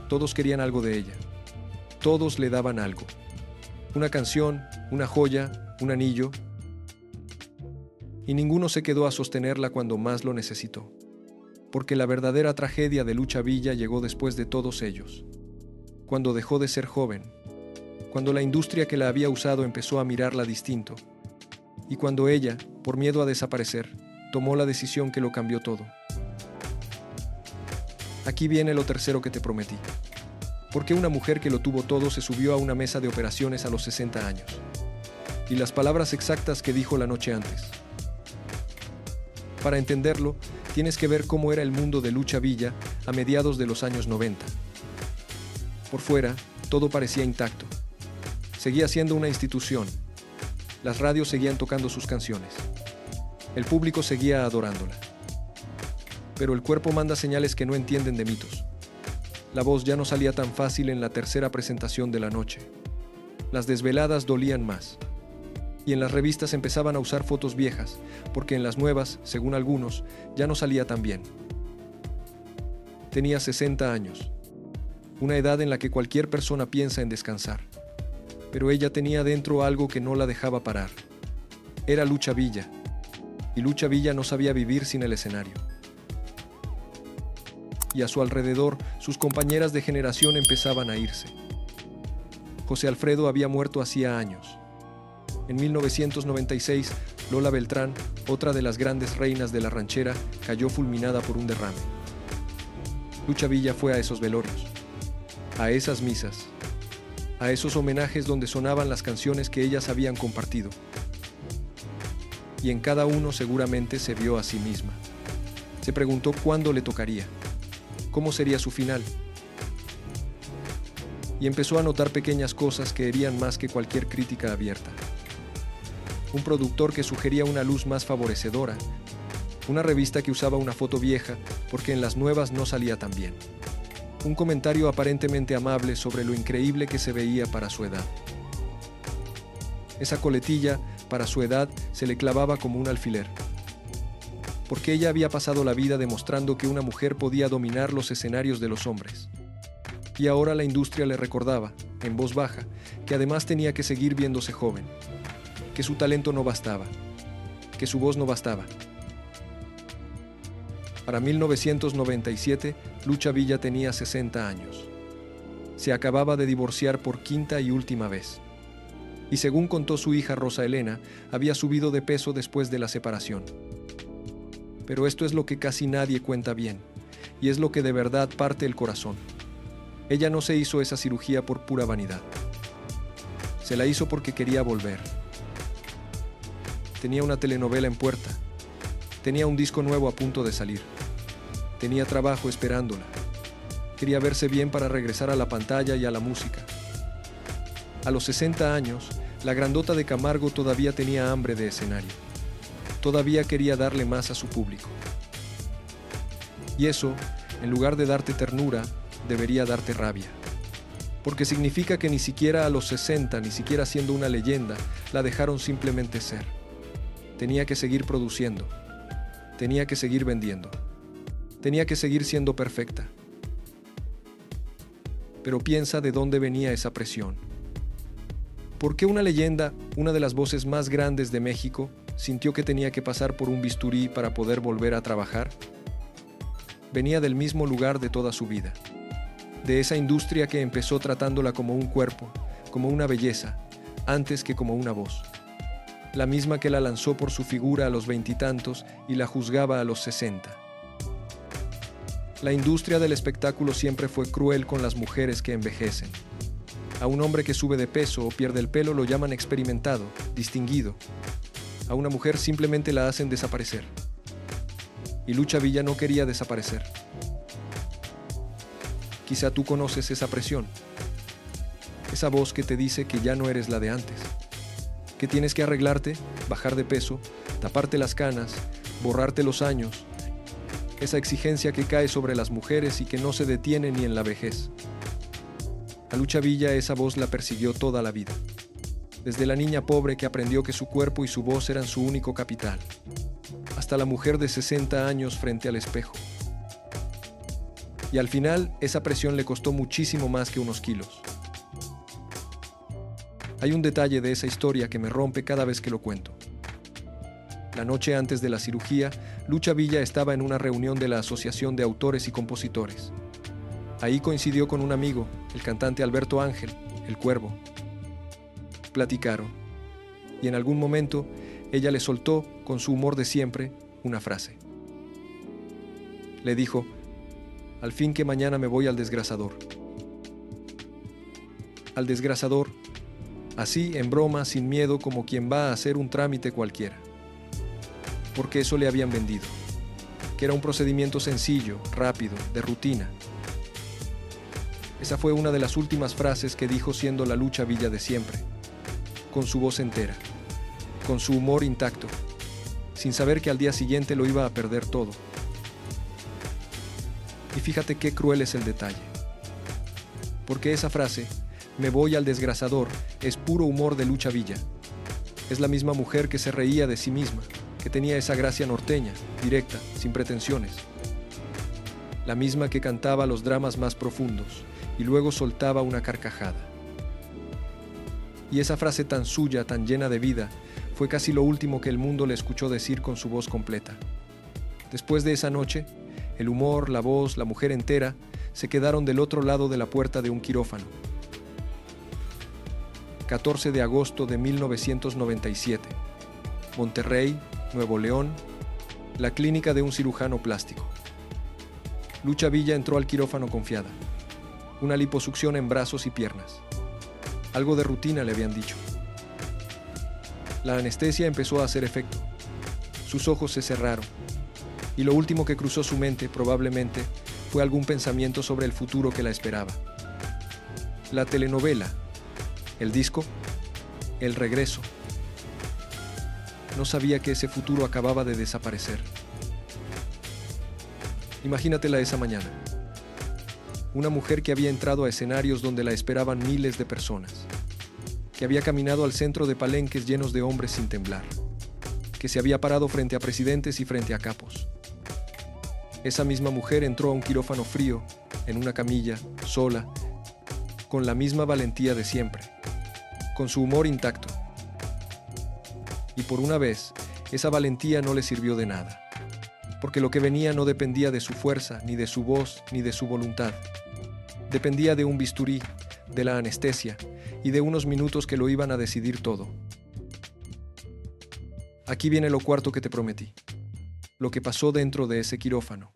Speaker 1: Todos querían algo de ella. Todos le daban algo. Una canción, una joya, un anillo. Y ninguno se quedó a sostenerla cuando más lo necesitó. Porque la verdadera tragedia de Lucha Villa llegó después de todos ellos. Cuando dejó de ser joven. Cuando la industria que la había usado empezó a mirarla distinto. Y cuando ella, por miedo a desaparecer, tomó la decisión que lo cambió todo. Aquí viene lo tercero que te prometí. Porque una mujer que lo tuvo todo se subió a una mesa de operaciones a los 60 años. Y las palabras exactas que dijo la noche antes. Para entenderlo, tienes que ver cómo era el mundo de Lucha Villa a mediados de los años 90. Por fuera, todo parecía intacto. Seguía siendo una institución. Las radios seguían tocando sus canciones. El público seguía adorándola. Pero el cuerpo manda señales que no entienden de mitos. La voz ya no salía tan fácil en la tercera presentación de la noche. Las desveladas dolían más. Y en las revistas empezaban a usar fotos viejas, porque en las nuevas, según algunos, ya no salía tan bien. Tenía 60 años, una edad en la que cualquier persona piensa en descansar. Pero ella tenía dentro algo que no la dejaba parar. Era Lucha Villa, y Lucha Villa no sabía vivir sin el escenario. Y a su alrededor, sus compañeras de generación empezaban a irse. José Alfredo había muerto hacía años. En 1996, Lola Beltrán, otra de las grandes reinas de la ranchera, cayó fulminada por un derrame. Lucha Villa fue a esos velorios, a esas misas, a esos homenajes donde sonaban las canciones que ellas habían compartido. Y en cada uno seguramente se vio a sí misma. Se preguntó cuándo le tocaría, cómo sería su final. Y empezó a notar pequeñas cosas que herían más que cualquier crítica abierta. Un productor que sugería una luz más favorecedora, una revista que usaba una foto vieja porque en las nuevas no salía tan bien, un comentario aparentemente amable sobre lo increíble que se veía para su edad. Esa coletilla, para su edad, se le clavaba como un alfiler, porque ella había pasado la vida demostrando que una mujer podía dominar los escenarios de los hombres. Y ahora la industria le recordaba, en voz baja, que además tenía que seguir viéndose joven, que su talento no bastaba, que su voz no bastaba. Para 1997, Lucha Villa tenía 60 años. Se acababa de divorciar por quinta y última vez. Y según contó su hija Rosa Elena, había subido de peso después de la separación. Pero esto es lo que casi nadie cuenta bien, y es lo que de verdad parte el corazón. Ella no se hizo esa cirugía por pura vanidad. Se la hizo porque quería volver. Tenía una telenovela en puerta. Tenía un disco nuevo a punto de salir. Tenía trabajo esperándola. Quería verse bien para regresar a la pantalla y a la música. A los 60 años, la grandota de Camargo todavía tenía hambre de escenario. Todavía quería darle más a su público. Y eso en lugar de darte ternura, debería darte rabia. Porque significa que ni siquiera a los 60, ni siquiera siendo una leyenda, la dejaron simplemente ser. Tenía que seguir produciendo. Tenía que seguir vendiendo. Tenía que seguir siendo perfecta. Pero piensa de dónde venía esa presión. ¿Por qué una leyenda, una de las voces más grandes de México, sintió que tenía que pasar por un bisturí para poder volver a trabajar? Venía del mismo lugar de toda su vida. De esa industria que empezó tratándola como un cuerpo, como una belleza, antes que como una voz. La misma que la lanzó por su figura a los 20 y tantos y la juzgaba a los 60. La industria del espectáculo siempre fue cruel con las mujeres que envejecen. A un hombre que sube de peso o pierde el pelo lo llaman experimentado, distinguido. A una mujer simplemente la hacen desaparecer. Y Lucha Villa no quería desaparecer. Quizá tú conoces esa presión. Esa voz que te dice que ya no eres la de antes. Que tienes que arreglarte, bajar de peso, taparte las canas, borrarte los años. Esa exigencia que cae sobre las mujeres y que no se detiene ni en la vejez. A Lucha Villa esa voz la persiguió toda la vida. Desde la niña pobre que aprendió que su cuerpo y su voz eran su único capital, hasta la mujer de 60 años frente al espejo. Y al final, esa presión le costó muchísimo más que unos kilos. Hay un detalle de esa historia que me rompe cada vez que lo cuento. La noche antes de la cirugía, Lucha Villa estaba en una reunión de la Asociación de Autores y Compositores. Ahí coincidió con un amigo, el cantante Alberto Ángel, el Cuervo. Platicaron, y en algún momento ella le soltó, con su humor de siempre, una frase. Le dijo: al fin que mañana me voy al desgrasador. Al desgrasador, así en broma, sin miedo, como quien va a hacer un trámite cualquiera. Porque eso le habían vendido, que era un procedimiento sencillo, rápido, de rutina. Esa fue una de las últimas frases que dijo siendo la Lucha Villa de siempre, con su voz entera, con su humor intacto, sin saber que al día siguiente lo iba a perder todo. Y fíjate qué cruel es el detalle. Porque esa frase, me voy al desgrasador, es puro humor de Lucha Villa. Es la misma mujer que se reía de sí misma, que tenía esa gracia norteña, directa, sin pretensiones. La misma que cantaba los dramas más profundos y luego soltaba una carcajada. Y esa frase tan suya, tan llena de vida, fue casi lo último que el mundo le escuchó decir con su voz completa. Después de esa noche, el humor, la voz, la mujer entera, se quedaron del otro lado de la puerta de un quirófano. 14 de agosto de 1997. Monterrey, Nuevo León, la clínica de un cirujano plástico. Lucha Villa entró al quirófano confiada. Una liposucción en brazos y piernas. Algo de rutina le habían dicho. La anestesia empezó a hacer efecto. Sus ojos se cerraron. Y lo último que cruzó su mente, probablemente, fue algún pensamiento sobre el futuro que la esperaba. La telenovela, el disco, el regreso. No sabía que ese futuro acababa de desaparecer. Imagínatela esa mañana. Una mujer que había entrado a escenarios donde la esperaban miles de personas, que había caminado al centro de palenques llenos de hombres sin temblar, que se había parado frente a presidentes y frente a capos. Esa misma mujer entró a un quirófano frío, en una camilla, sola, con la misma valentía de siempre, con su humor intacto. Y por una vez, esa valentía no le sirvió de nada, porque lo que venía no dependía de su fuerza, ni de su voz, ni de su voluntad. Dependía de un bisturí, de la anestesia y de unos minutos que lo iban a decidir todo. Aquí viene lo cuarto que te prometí, lo que pasó dentro de ese quirófano.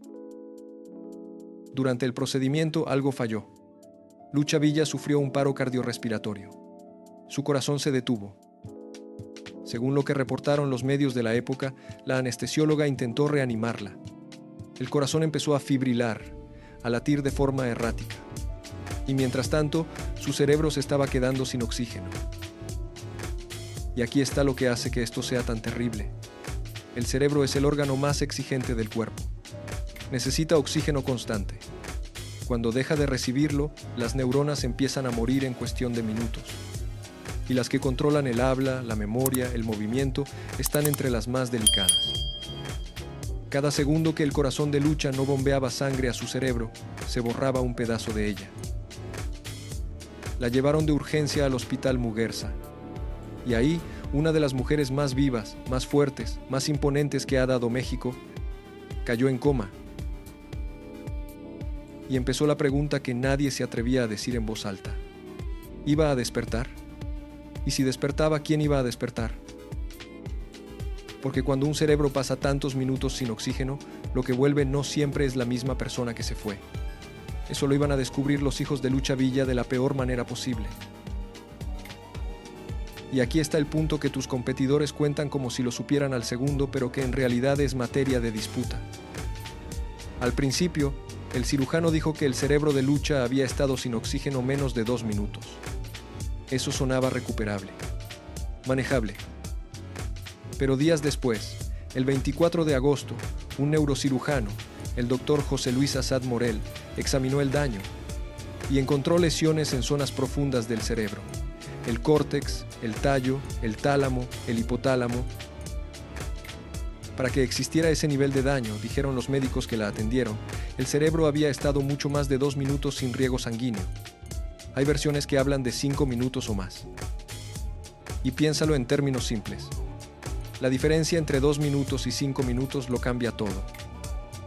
Speaker 1: Durante el procedimiento algo falló. Lucha Villa sufrió un paro cardiorrespiratorio. Su corazón se detuvo. Según lo que reportaron los medios de la época, la anestesióloga intentó reanimarla. El corazón empezó a fibrilar, a latir de forma errática. Y mientras tanto, su cerebro se estaba quedando sin oxígeno. Y aquí está lo que hace que esto sea tan terrible. El cerebro es el órgano más exigente del cuerpo. Necesita oxígeno constante. Cuando deja de recibirlo, las neuronas empiezan a morir en cuestión de minutos. Y las que controlan el habla, la memoria, el movimiento, están entre las más delicadas. Cada segundo que el corazón de Lucha no bombeaba sangre a su cerebro, se borraba un pedazo de ella. La llevaron de urgencia al Hospital Muguerza. Y ahí, una de las mujeres más vivas, más fuertes, más imponentes que ha dado México, cayó en coma. Y empezó la pregunta que nadie se atrevía a decir en voz alta. ¿Iba a despertar? Y si despertaba, ¿quién iba a despertar? Porque cuando un cerebro pasa tantos minutos sin oxígeno, lo que vuelve no siempre es la misma persona que se fue. Eso lo iban a descubrir los hijos de Lucha Villa de la peor manera posible. Y aquí está el punto que tus competidores cuentan como si lo supieran al segundo, pero que en realidad es materia de disputa. Al principio, el cirujano dijo que el cerebro de Lucha había estado sin oxígeno menos de 2 minutos. Eso sonaba recuperable, manejable. Pero días después, el 24 de agosto, un neurocirujano, el doctor José Luis Assad Morel, examinó el daño y encontró lesiones en zonas profundas del cerebro: el córtex, el tallo, el tálamo, el hipotálamo. Para que existiera ese nivel de daño, dijeron los médicos que la atendieron, el cerebro había estado mucho más de 2 minutos sin riego sanguíneo. Hay versiones que hablan de 5 minutos o más. Y piénsalo en términos simples. La diferencia entre 2 minutos y 5 minutos lo cambia todo.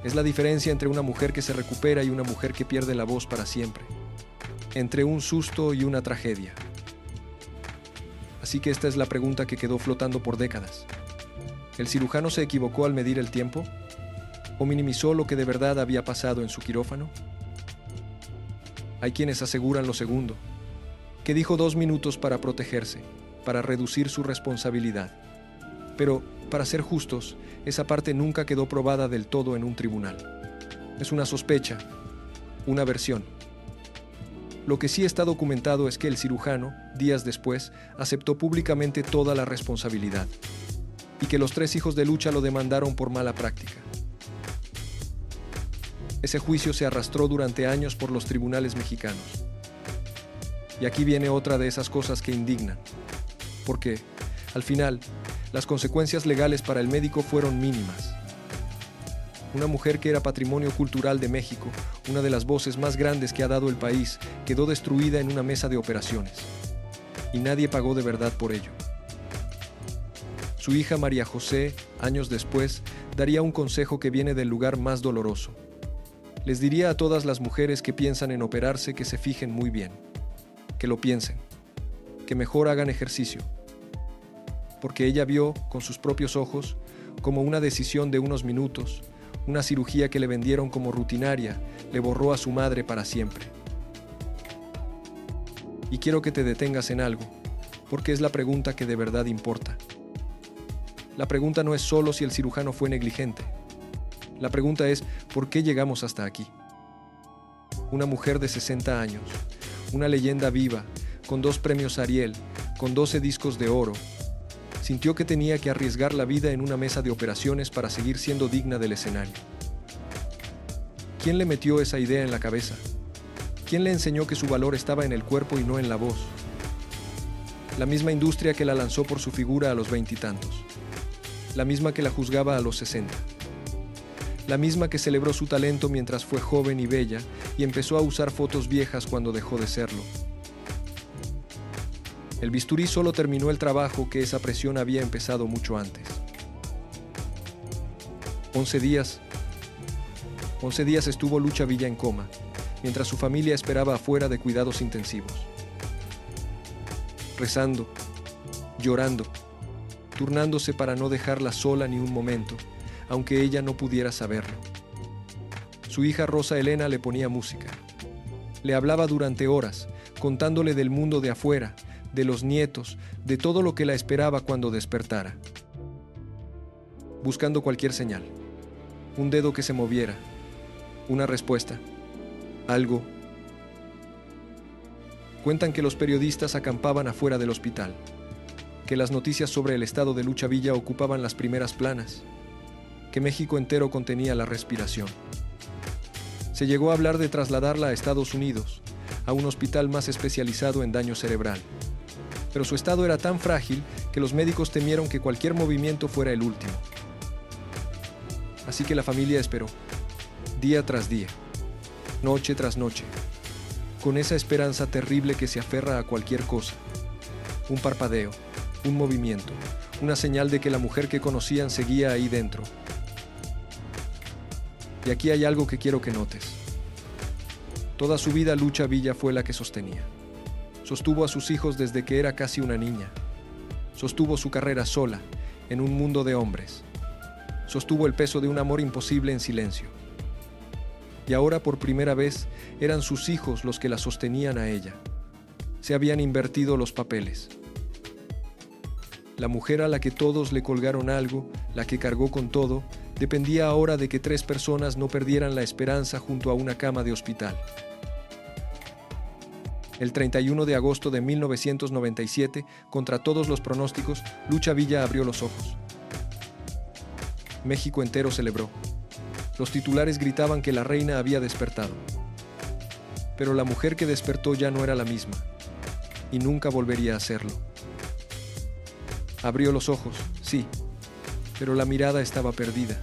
Speaker 1: Es la diferencia entre una mujer que se recupera y una mujer que pierde la voz para siempre. Entre un susto y una tragedia. Así que esta es la pregunta que quedó flotando por décadas. ¿El cirujano se equivocó al medir el tiempo? ¿O minimizó lo que de verdad había pasado en su quirófano? Hay quienes aseguran lo segundo, que dijo 2 minutos para protegerse, para reducir su responsabilidad. Pero, para ser justos, esa parte nunca quedó probada del todo en un tribunal. Es una sospecha, una versión. Lo que sí está documentado es que el cirujano, días después, aceptó públicamente toda la responsabilidad, y que los 3 hijos de Lucha lo demandaron por mala práctica. Ese juicio se arrastró durante años por los tribunales mexicanos. Y aquí viene otra de esas cosas que indignan. Porque, al final, las consecuencias legales para el médico fueron mínimas. Una mujer que era patrimonio cultural de México, una de las voces más grandes que ha dado el país, quedó destruida en una mesa de operaciones. Y nadie pagó de verdad por ello. Su hija María José, años después, daría un consejo que viene del lugar más doloroso. Les diría a todas las mujeres que piensan en operarse que se fijen muy bien, que lo piensen, que mejor hagan ejercicio. Porque ella vio, con sus propios ojos, como una decisión de unos minutos, una cirugía que le vendieron como rutinaria, le borró a su madre para siempre. Y quiero que te detengas en algo, porque es la pregunta que de verdad importa. La pregunta no es solo si el cirujano fue negligente. La pregunta es, ¿por qué llegamos hasta aquí? Una mujer de 60 años, una leyenda viva, con 2 premios Ariel, con 12 discos de oro, sintió que tenía que arriesgar la vida en una mesa de operaciones para seguir siendo digna del escenario. ¿Quién le metió esa idea en la cabeza? ¿Quién le enseñó que su valor estaba en el cuerpo y no en la voz? La misma industria que la lanzó por su figura a los 20 y tantos. La misma que la juzgaba a los 60. La misma que celebró su talento mientras fue joven y bella y empezó a usar fotos viejas cuando dejó de serlo. El bisturí solo terminó el trabajo que esa presión había empezado mucho antes. 11 días estuvo Lucha Villa en coma, mientras su familia esperaba afuera de cuidados intensivos. Rezando, llorando, turnándose para no dejarla sola ni un momento, aunque ella no pudiera saberlo. Su hija Rosa Elena le ponía música. Le hablaba durante horas, contándole del mundo de afuera, de los nietos, de todo lo que la esperaba cuando despertara. Buscando cualquier señal, un dedo que se moviera, una respuesta, algo. Cuentan que los periodistas acampaban afuera del hospital, que las noticias sobre el estado de Lucha Villa ocupaban las primeras planas, que México entero contenía la respiración. Se llegó a hablar de trasladarla a Estados Unidos, a un hospital más especializado en daño cerebral. Pero su estado era tan frágil que los médicos temieron que cualquier movimiento fuera el último. Así que la familia esperó, día tras día, noche tras noche, con esa esperanza terrible que se aferra a cualquier cosa. Un parpadeo, un movimiento, una señal de que la mujer que conocían seguía ahí dentro. Y aquí hay algo que quiero que notes. Toda su vida Lucha Villa fue la que sostenía. Sostuvo a sus hijos desde que era casi una niña. Sostuvo su carrera sola, en un mundo de hombres. Sostuvo el peso de un amor imposible en silencio. Y ahora por primera vez eran sus hijos los que la sostenían a ella. Se habían invertido los papeles. La mujer a la que todos le colgaron algo, la que cargó con todo, dependía ahora de que 3 personas no perdieran la esperanza junto a una cama de hospital. El 31 de agosto de 1997, contra todos los pronósticos, Lucha Villa abrió los ojos. México entero celebró. Los titulares gritaban que la reina había despertado. Pero la mujer que despertó ya no era la misma, y nunca volvería a hacerlo. Abrió los ojos, sí, pero la mirada estaba perdida.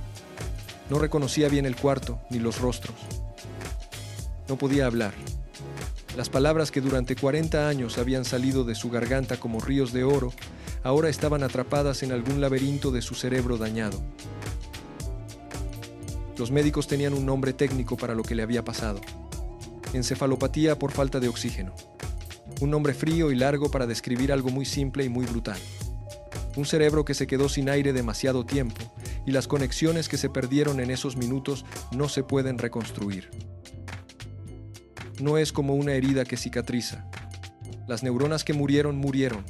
Speaker 1: No reconocía bien el cuarto ni los rostros. No podía hablar. Las palabras que durante 40 años habían salido de su garganta como ríos de oro, ahora estaban atrapadas en algún laberinto de su cerebro dañado. Los médicos tenían un nombre técnico para lo que le había pasado: encefalopatía por falta de oxígeno. Un nombre frío y largo para describir algo muy simple y muy brutal. Un cerebro que se quedó sin aire demasiado tiempo, y las conexiones que se perdieron en esos minutos no se pueden reconstruir. No es como una herida que cicatriza. Las neuronas que murieron, murieron,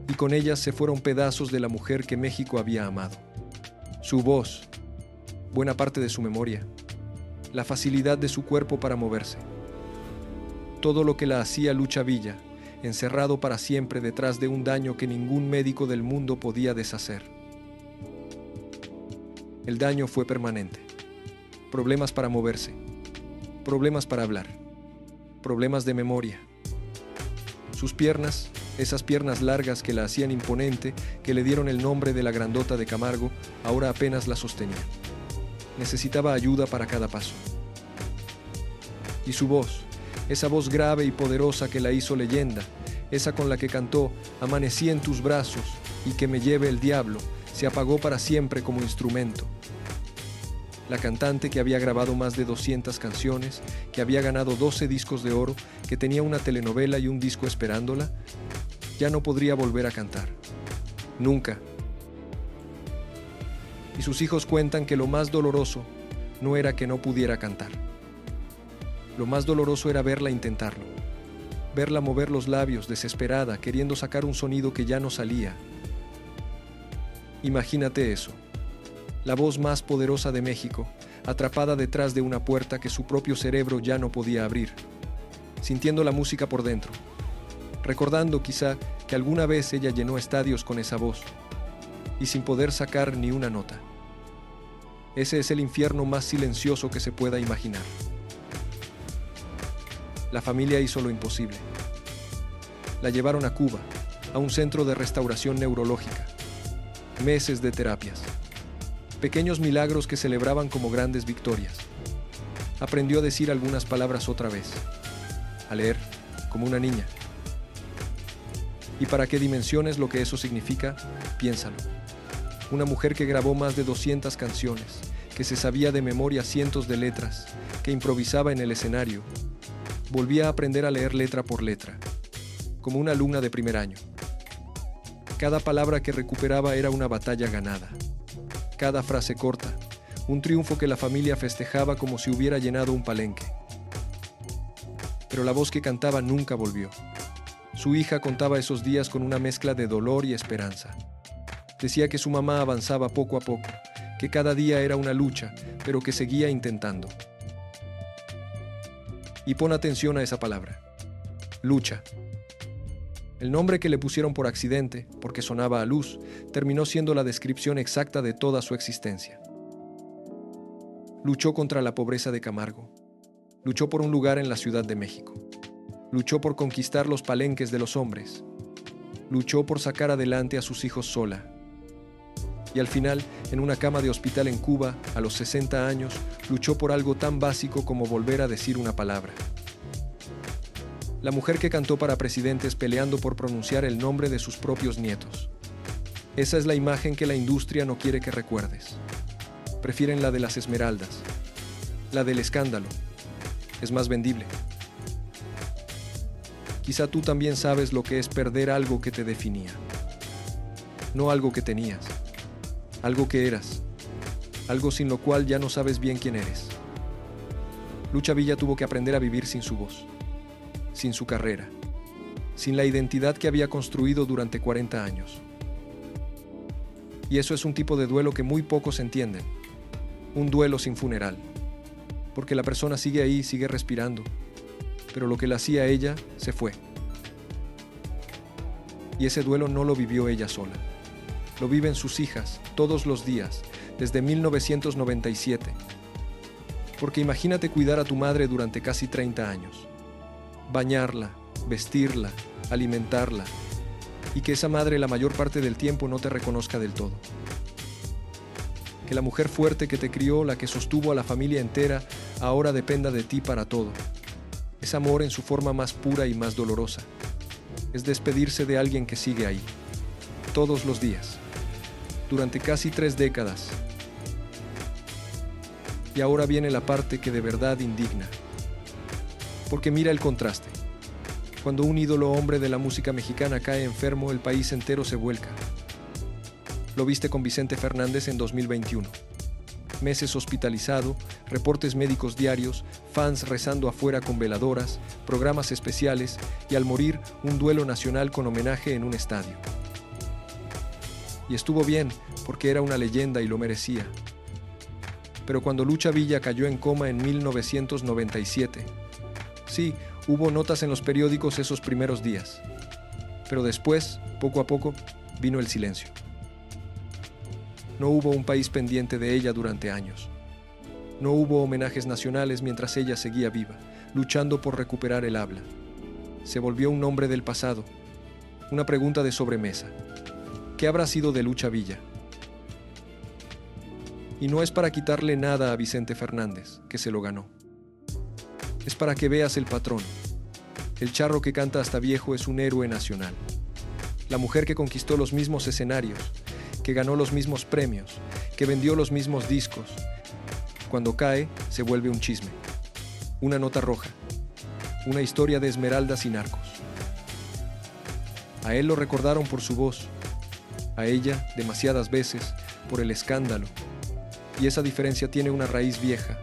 Speaker 1: y con ellas se fueron pedazos de la mujer que México había amado. Su voz, buena parte de su memoria, la facilidad de su cuerpo para moverse. Todo lo que la hacía Lucha Villa, encerrado para siempre detrás de un daño que ningún médico del mundo podía deshacer. El daño fue permanente. Problemas para moverse, problemas para hablar, problemas de memoria. Sus piernas, esas piernas largas que la hacían imponente, que le dieron el nombre de la grandota de Camargo, ahora apenas la sostenían. Necesitaba ayuda para cada paso. Y su voz, esa voz grave y poderosa que la hizo leyenda, esa con la que cantó «Amanecí en tus brazos» y «Que me lleve el diablo», se apagó para siempre como instrumento. La cantante que había grabado más de 200 canciones, que había ganado 12 discos de oro, que tenía una telenovela y un disco esperándola, ya no podría volver a cantar. Nunca. Y sus hijos cuentan que lo más doloroso no era que no pudiera cantar. Lo más doloroso era verla intentarlo. Verla mover los labios, desesperada, queriendo sacar un sonido que ya no salía. Imagínate eso. La voz más poderosa de México, atrapada detrás de una puerta que su propio cerebro ya no podía abrir, sintiendo la música por dentro, recordando quizá que alguna vez ella llenó estadios con esa voz, y sin poder sacar ni una nota. Ese es el infierno más silencioso que se pueda imaginar. La familia hizo lo imposible. La llevaron a Cuba, a un centro de restauración neurológica. Meses de terapias. Pequeños milagros que celebraban como grandes victorias. Aprendió a decir algunas palabras otra vez. A leer, como una niña. Y para que dimensiones lo que eso significa, piénsalo. Una mujer que grabó más de 200 canciones, que se sabía de memoria cientos de letras, que improvisaba en el escenario, volvía a aprender a leer letra por letra, como una alumna de primer año. Cada palabra que recuperaba era una batalla ganada. Cada frase corta, un triunfo que la familia festejaba como si hubiera llenado un palenque. Pero la voz que cantaba nunca volvió. Su hija contaba esos días con una mezcla de dolor y esperanza. Decía que su mamá avanzaba poco a poco, que cada día era una lucha, pero que seguía intentando. Y pon atención a esa palabra. Lucha. El nombre que le pusieron por accidente, porque sonaba a luz, terminó siendo la descripción exacta de toda su existencia. Luchó contra la pobreza de Camargo. Luchó por un lugar en la Ciudad de México. Luchó por conquistar los palenques de los hombres. Luchó por sacar adelante a sus hijos sola. Y al final, en una cama de hospital en Cuba, a los 60 años, luchó por algo tan básico como volver a decir una palabra. La mujer que cantó para presidentes peleando por pronunciar el nombre de sus propios nietos. Esa es la imagen que la industria no quiere que recuerdes. Prefieren la de las esmeraldas, la del escándalo. Es más vendible. Quizá tú también sabes lo que es perder algo que te definía. No algo que tenías, algo que eras, algo sin lo cual ya no sabes bien quién eres. Lucha Villa tuvo que aprender a vivir sin su voz, sin su carrera, sin la identidad que había construido durante 40 años. Y eso es un tipo de duelo que muy pocos entienden. Un duelo sin funeral. Porque la persona sigue ahí, sigue respirando. Pero lo que la hacía ella se fue. Y ese duelo no lo vivió ella sola. Lo viven sus hijas todos los días, desde 1997. Porque imagínate cuidar a tu madre durante casi 30 años. Bañarla, vestirla, alimentarla, y que esa madre la mayor parte del tiempo no te reconozca del todo. Que la mujer fuerte que te crió, la que sostuvo a la familia entera, ahora dependa de ti para todo. Es amor en su forma más pura y más dolorosa. Es despedirse de alguien que sigue ahí, todos los días, durante casi 3 décadas. Y ahora viene la parte que de verdad indigna. Porque mira el contraste. Cuando un ídolo hombre de la música mexicana cae enfermo, el país entero se vuelca. Lo viste con Vicente Fernández en 2021. Meses hospitalizado, reportes médicos diarios, fans rezando afuera con veladoras, programas especiales y al morir, un duelo nacional con homenaje en un estadio. Y estuvo bien, porque era una leyenda y lo merecía. Pero cuando Lucha Villa cayó en coma en 1997, sí, hubo notas en los periódicos esos primeros días. Pero después, poco a poco, vino el silencio. No hubo un país pendiente de ella durante años. No hubo homenajes nacionales mientras ella seguía viva, luchando por recuperar el habla. Se volvió un nombre del pasado. Una pregunta de sobremesa. ¿Qué habrá sido de Lucha Villa? Y no es para quitarle nada a Vicente Fernández, que se lo ganó. Es para que veas el patrón. El charro que canta hasta viejo es un héroe nacional. La mujer que conquistó los mismos escenarios, que ganó los mismos premios, que vendió los mismos discos. Cuando cae, se vuelve un chisme. Una nota roja. Una historia de esmeraldas y narcos. A él lo recordaron por su voz. A ella, demasiadas veces, por el escándalo. Y esa diferencia tiene una raíz vieja.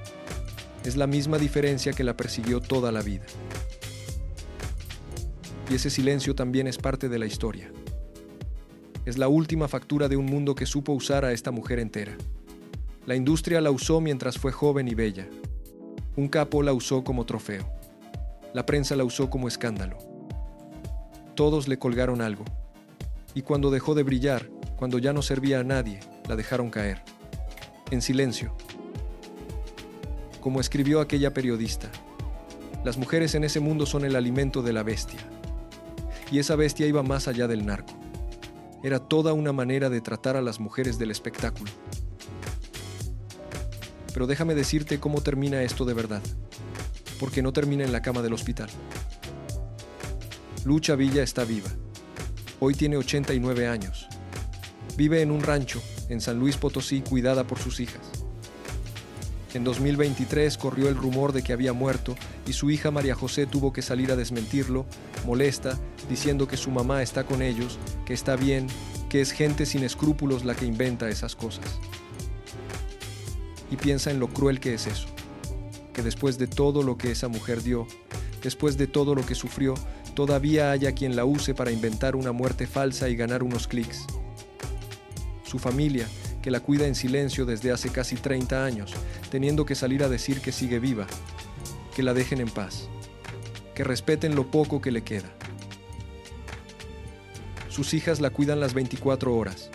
Speaker 1: Es la misma diferencia que la persiguió toda la vida. Y ese silencio también es parte de la historia. Es la última factura de un mundo que supo usar a esta mujer entera. La industria la usó mientras fue joven y bella. Un capo la usó como trofeo. La prensa la usó como escándalo. Todos le colgaron algo. Y cuando dejó de brillar, cuando ya no servía a nadie, la dejaron caer. En silencio. Como escribió aquella periodista, las mujeres en ese mundo son el alimento de la bestia. Y esa bestia iba más allá del narco. Era toda una manera de tratar a las mujeres del espectáculo. Pero déjame decirte cómo termina esto de verdad, porque no termina en la cama del hospital. Lucha Villa está viva. Hoy tiene 89 años. Vive en un rancho, en San Luis Potosí, cuidada por sus hijas. En 2023 corrió el rumor de que había muerto y su hija María José tuvo que salir a desmentirlo, molesta, diciendo que su mamá está con ellos, que está bien, que es gente sin escrúpulos la que inventa esas cosas. Y piensa en lo cruel que es eso, que después de todo lo que esa mujer dio, después de todo lo que sufrió, todavía haya quien la use para inventar una muerte falsa y ganar unos clics. Su familia, que la cuida en silencio desde hace casi 30 años, teniendo que salir a decir que sigue viva, que la dejen en paz, que respeten lo poco que le queda. Sus hijas la cuidan las 24 horas.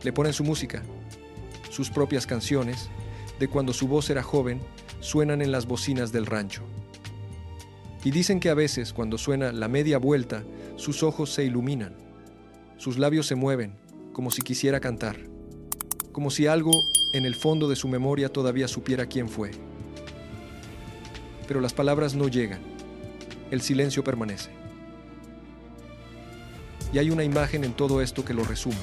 Speaker 1: Le ponen su música, sus propias canciones, de cuando su voz era joven, suenan en las bocinas del rancho. Y dicen que a veces, cuando suena la media vuelta, sus ojos se iluminan. Sus labios se mueven, como si quisiera cantar. Como si algo, en el fondo de su memoria, todavía supiera quién fue. Pero las palabras no llegan. El silencio permanece. Y hay una imagen en todo esto que lo resume.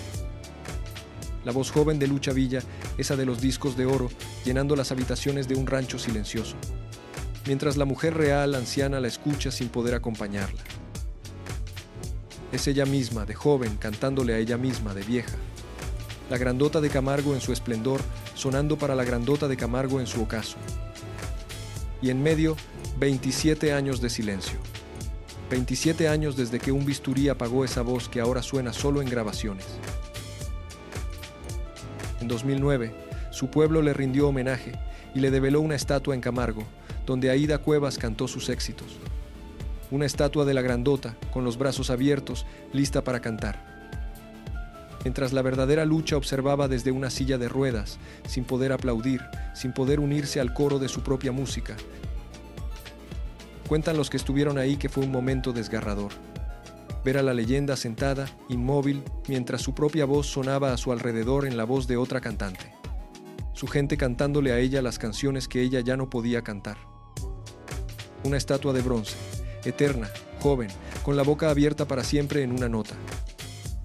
Speaker 1: La voz joven de Lucha Villa, esa de los discos de oro, llenando las habitaciones de un rancho silencioso, mientras la mujer real, anciana, la escucha sin poder acompañarla. Es ella misma, de joven, cantándole a ella misma, de vieja. La grandota de Camargo en su esplendor, sonando para la grandota de Camargo en su ocaso. Y en medio, 27 años de silencio. 27 años desde que un bisturí apagó esa voz que ahora suena solo en grabaciones. En 2009, su pueblo le rindió homenaje y le develó una estatua en Camargo, donde Aída Cuevas cantó sus éxitos. Una estatua de la grandota, con los brazos abiertos, lista para cantar. Mientras la verdadera Lucha observaba desde una silla de ruedas, sin poder aplaudir, sin poder unirse al coro de su propia música. Cuentan los que estuvieron ahí que fue un momento desgarrador. Ver a la leyenda sentada, inmóvil, mientras su propia voz sonaba a su alrededor en la voz de otra cantante. Su gente cantándole a ella las canciones que ella ya no podía cantar. Una estatua de bronce, eterna, joven, con la boca abierta para siempre en una nota.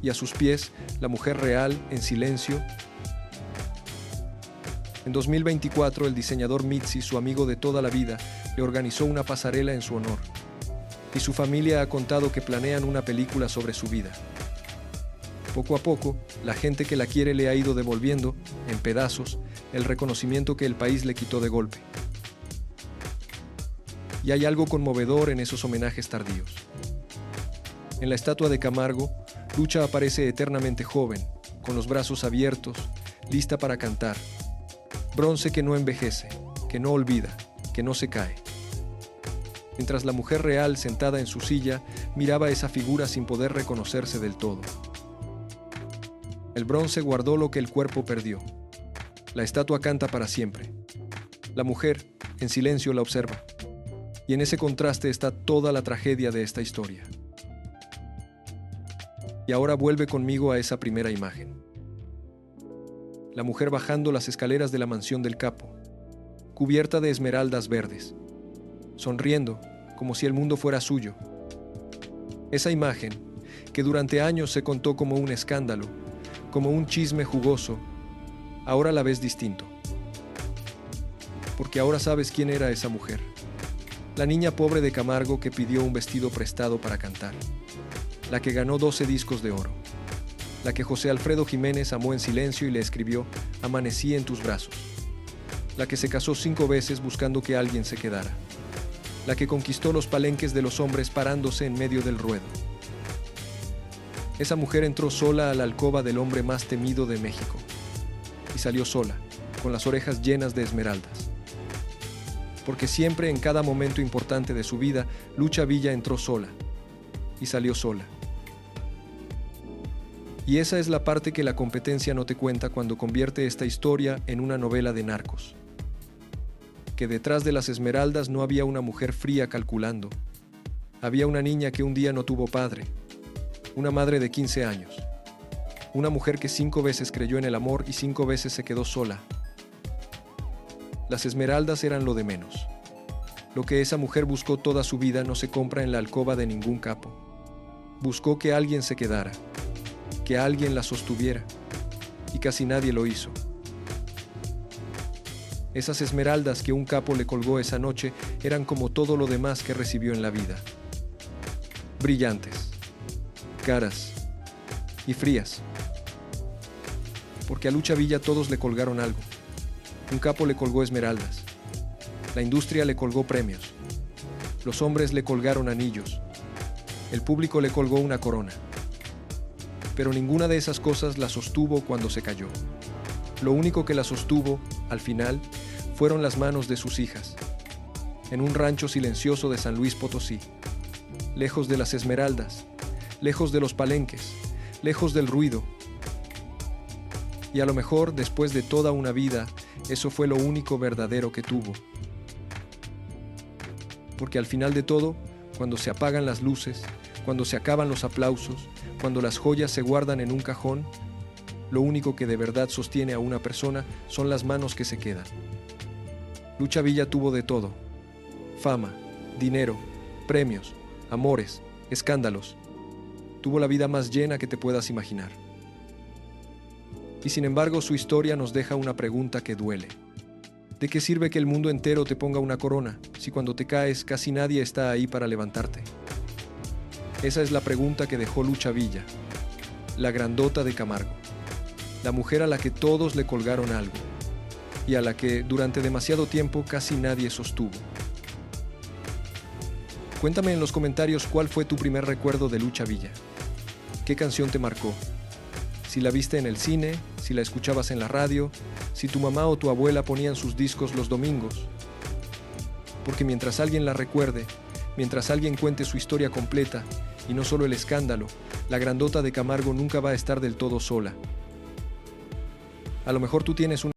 Speaker 1: Y a sus pies, la mujer real, en silencio. En 2024, el diseñador Mitzi, su amigo de toda la vida, le organizó una pasarela en su honor. Y su familia ha contado que planean una película sobre su vida. Poco a poco, la gente que la quiere le ha ido devolviendo, en pedazos, el reconocimiento que el país le quitó de golpe. Y hay algo conmovedor en esos homenajes tardíos. En la estatua de Camargo, Lucha aparece eternamente joven, con los brazos abiertos, lista para cantar. Bronce que no envejece, que no olvida, que no se cae. Mientras la mujer real, sentada en su silla, miraba esa figura sin poder reconocerse del todo. El bronce guardó lo que el cuerpo perdió. La estatua canta para siempre. La mujer, en silencio, la observa. Y en ese contraste está toda la tragedia de esta historia. Y ahora vuelve conmigo a esa primera imagen. La mujer bajando las escaleras de la mansión del capo, cubierta de esmeraldas verdes, sonriendo como si el mundo fuera suyo. Esa imagen, que durante años se contó como un escándalo, como un chisme jugoso, ahora la ves distinto. Porque ahora sabes quién era esa mujer. La niña pobre de Camargo que pidió un vestido prestado para cantar. La que ganó 12 discos de oro. La que José Alfredo Jiménez amó en silencio y le escribió «Amanecí en tus brazos». La que se casó 5 veces buscando que alguien se quedara. La que conquistó los palenques de los hombres parándose en medio del ruedo. Esa mujer entró sola a la alcoba del hombre más temido de México. Y salió sola, con las orejas llenas de esmeraldas. Porque siempre, en cada momento importante de su vida, Lucha Villa entró sola. Y salió sola. Y esa es la parte que la competencia no te cuenta cuando convierte esta historia en una novela de narcos. Que detrás de las esmeraldas no había una mujer fría calculando. Había una niña que un día no tuvo padre. Una madre de 15 años. Una mujer que 5 veces creyó en el amor y 5 veces se quedó sola. Las esmeraldas eran lo de menos. Lo que esa mujer buscó toda su vida no se compra en la alcoba de ningún capo. Buscó que alguien se quedara, que alguien la sostuviera, y casi nadie lo hizo. Esas esmeraldas que un capo le colgó esa noche eran como todo lo demás que recibió en la vida. Brillantes, caras y frías. Porque a Lucha Villa todos le colgaron algo. Un capo le colgó esmeraldas. La industria le colgó premios. Los hombres le colgaron anillos. El público le colgó una corona. Pero ninguna de esas cosas la sostuvo cuando se cayó. Lo único que la sostuvo, al final, fueron las manos de sus hijas. En un rancho silencioso de San Luis Potosí. Lejos de las esmeraldas, lejos de los palenques, lejos del ruido. Y a lo mejor, después de toda una vida, eso fue lo único verdadero que tuvo. Porque al final de todo, cuando se apagan las luces, cuando se acaban los aplausos, cuando las joyas se guardan en un cajón, lo único que de verdad sostiene a una persona son las manos que se quedan. Lucha Villa tuvo de todo: fama, dinero, premios, amores, escándalos. Tuvo la vida más llena que te puedas imaginar. Y sin embargo, su historia nos deja una pregunta que duele. ¿De qué sirve que el mundo entero te ponga una corona si cuando te caes casi nadie está ahí para levantarte? Esa es la pregunta que dejó Lucha Villa, la grandota de Camargo, la mujer a la que todos le colgaron algo y a la que durante demasiado tiempo casi nadie sostuvo. Cuéntame en los comentarios cuál fue tu primer recuerdo de Lucha Villa. ¿Qué canción te marcó? Si la viste en el cine, si la escuchabas en la radio, si tu mamá o tu abuela ponían sus discos los domingos. Porque mientras alguien la recuerde, mientras alguien cuente su historia completa, y no solo el escándalo, la grandota de Camargo nunca va a estar del todo sola. A lo mejor tú tienes una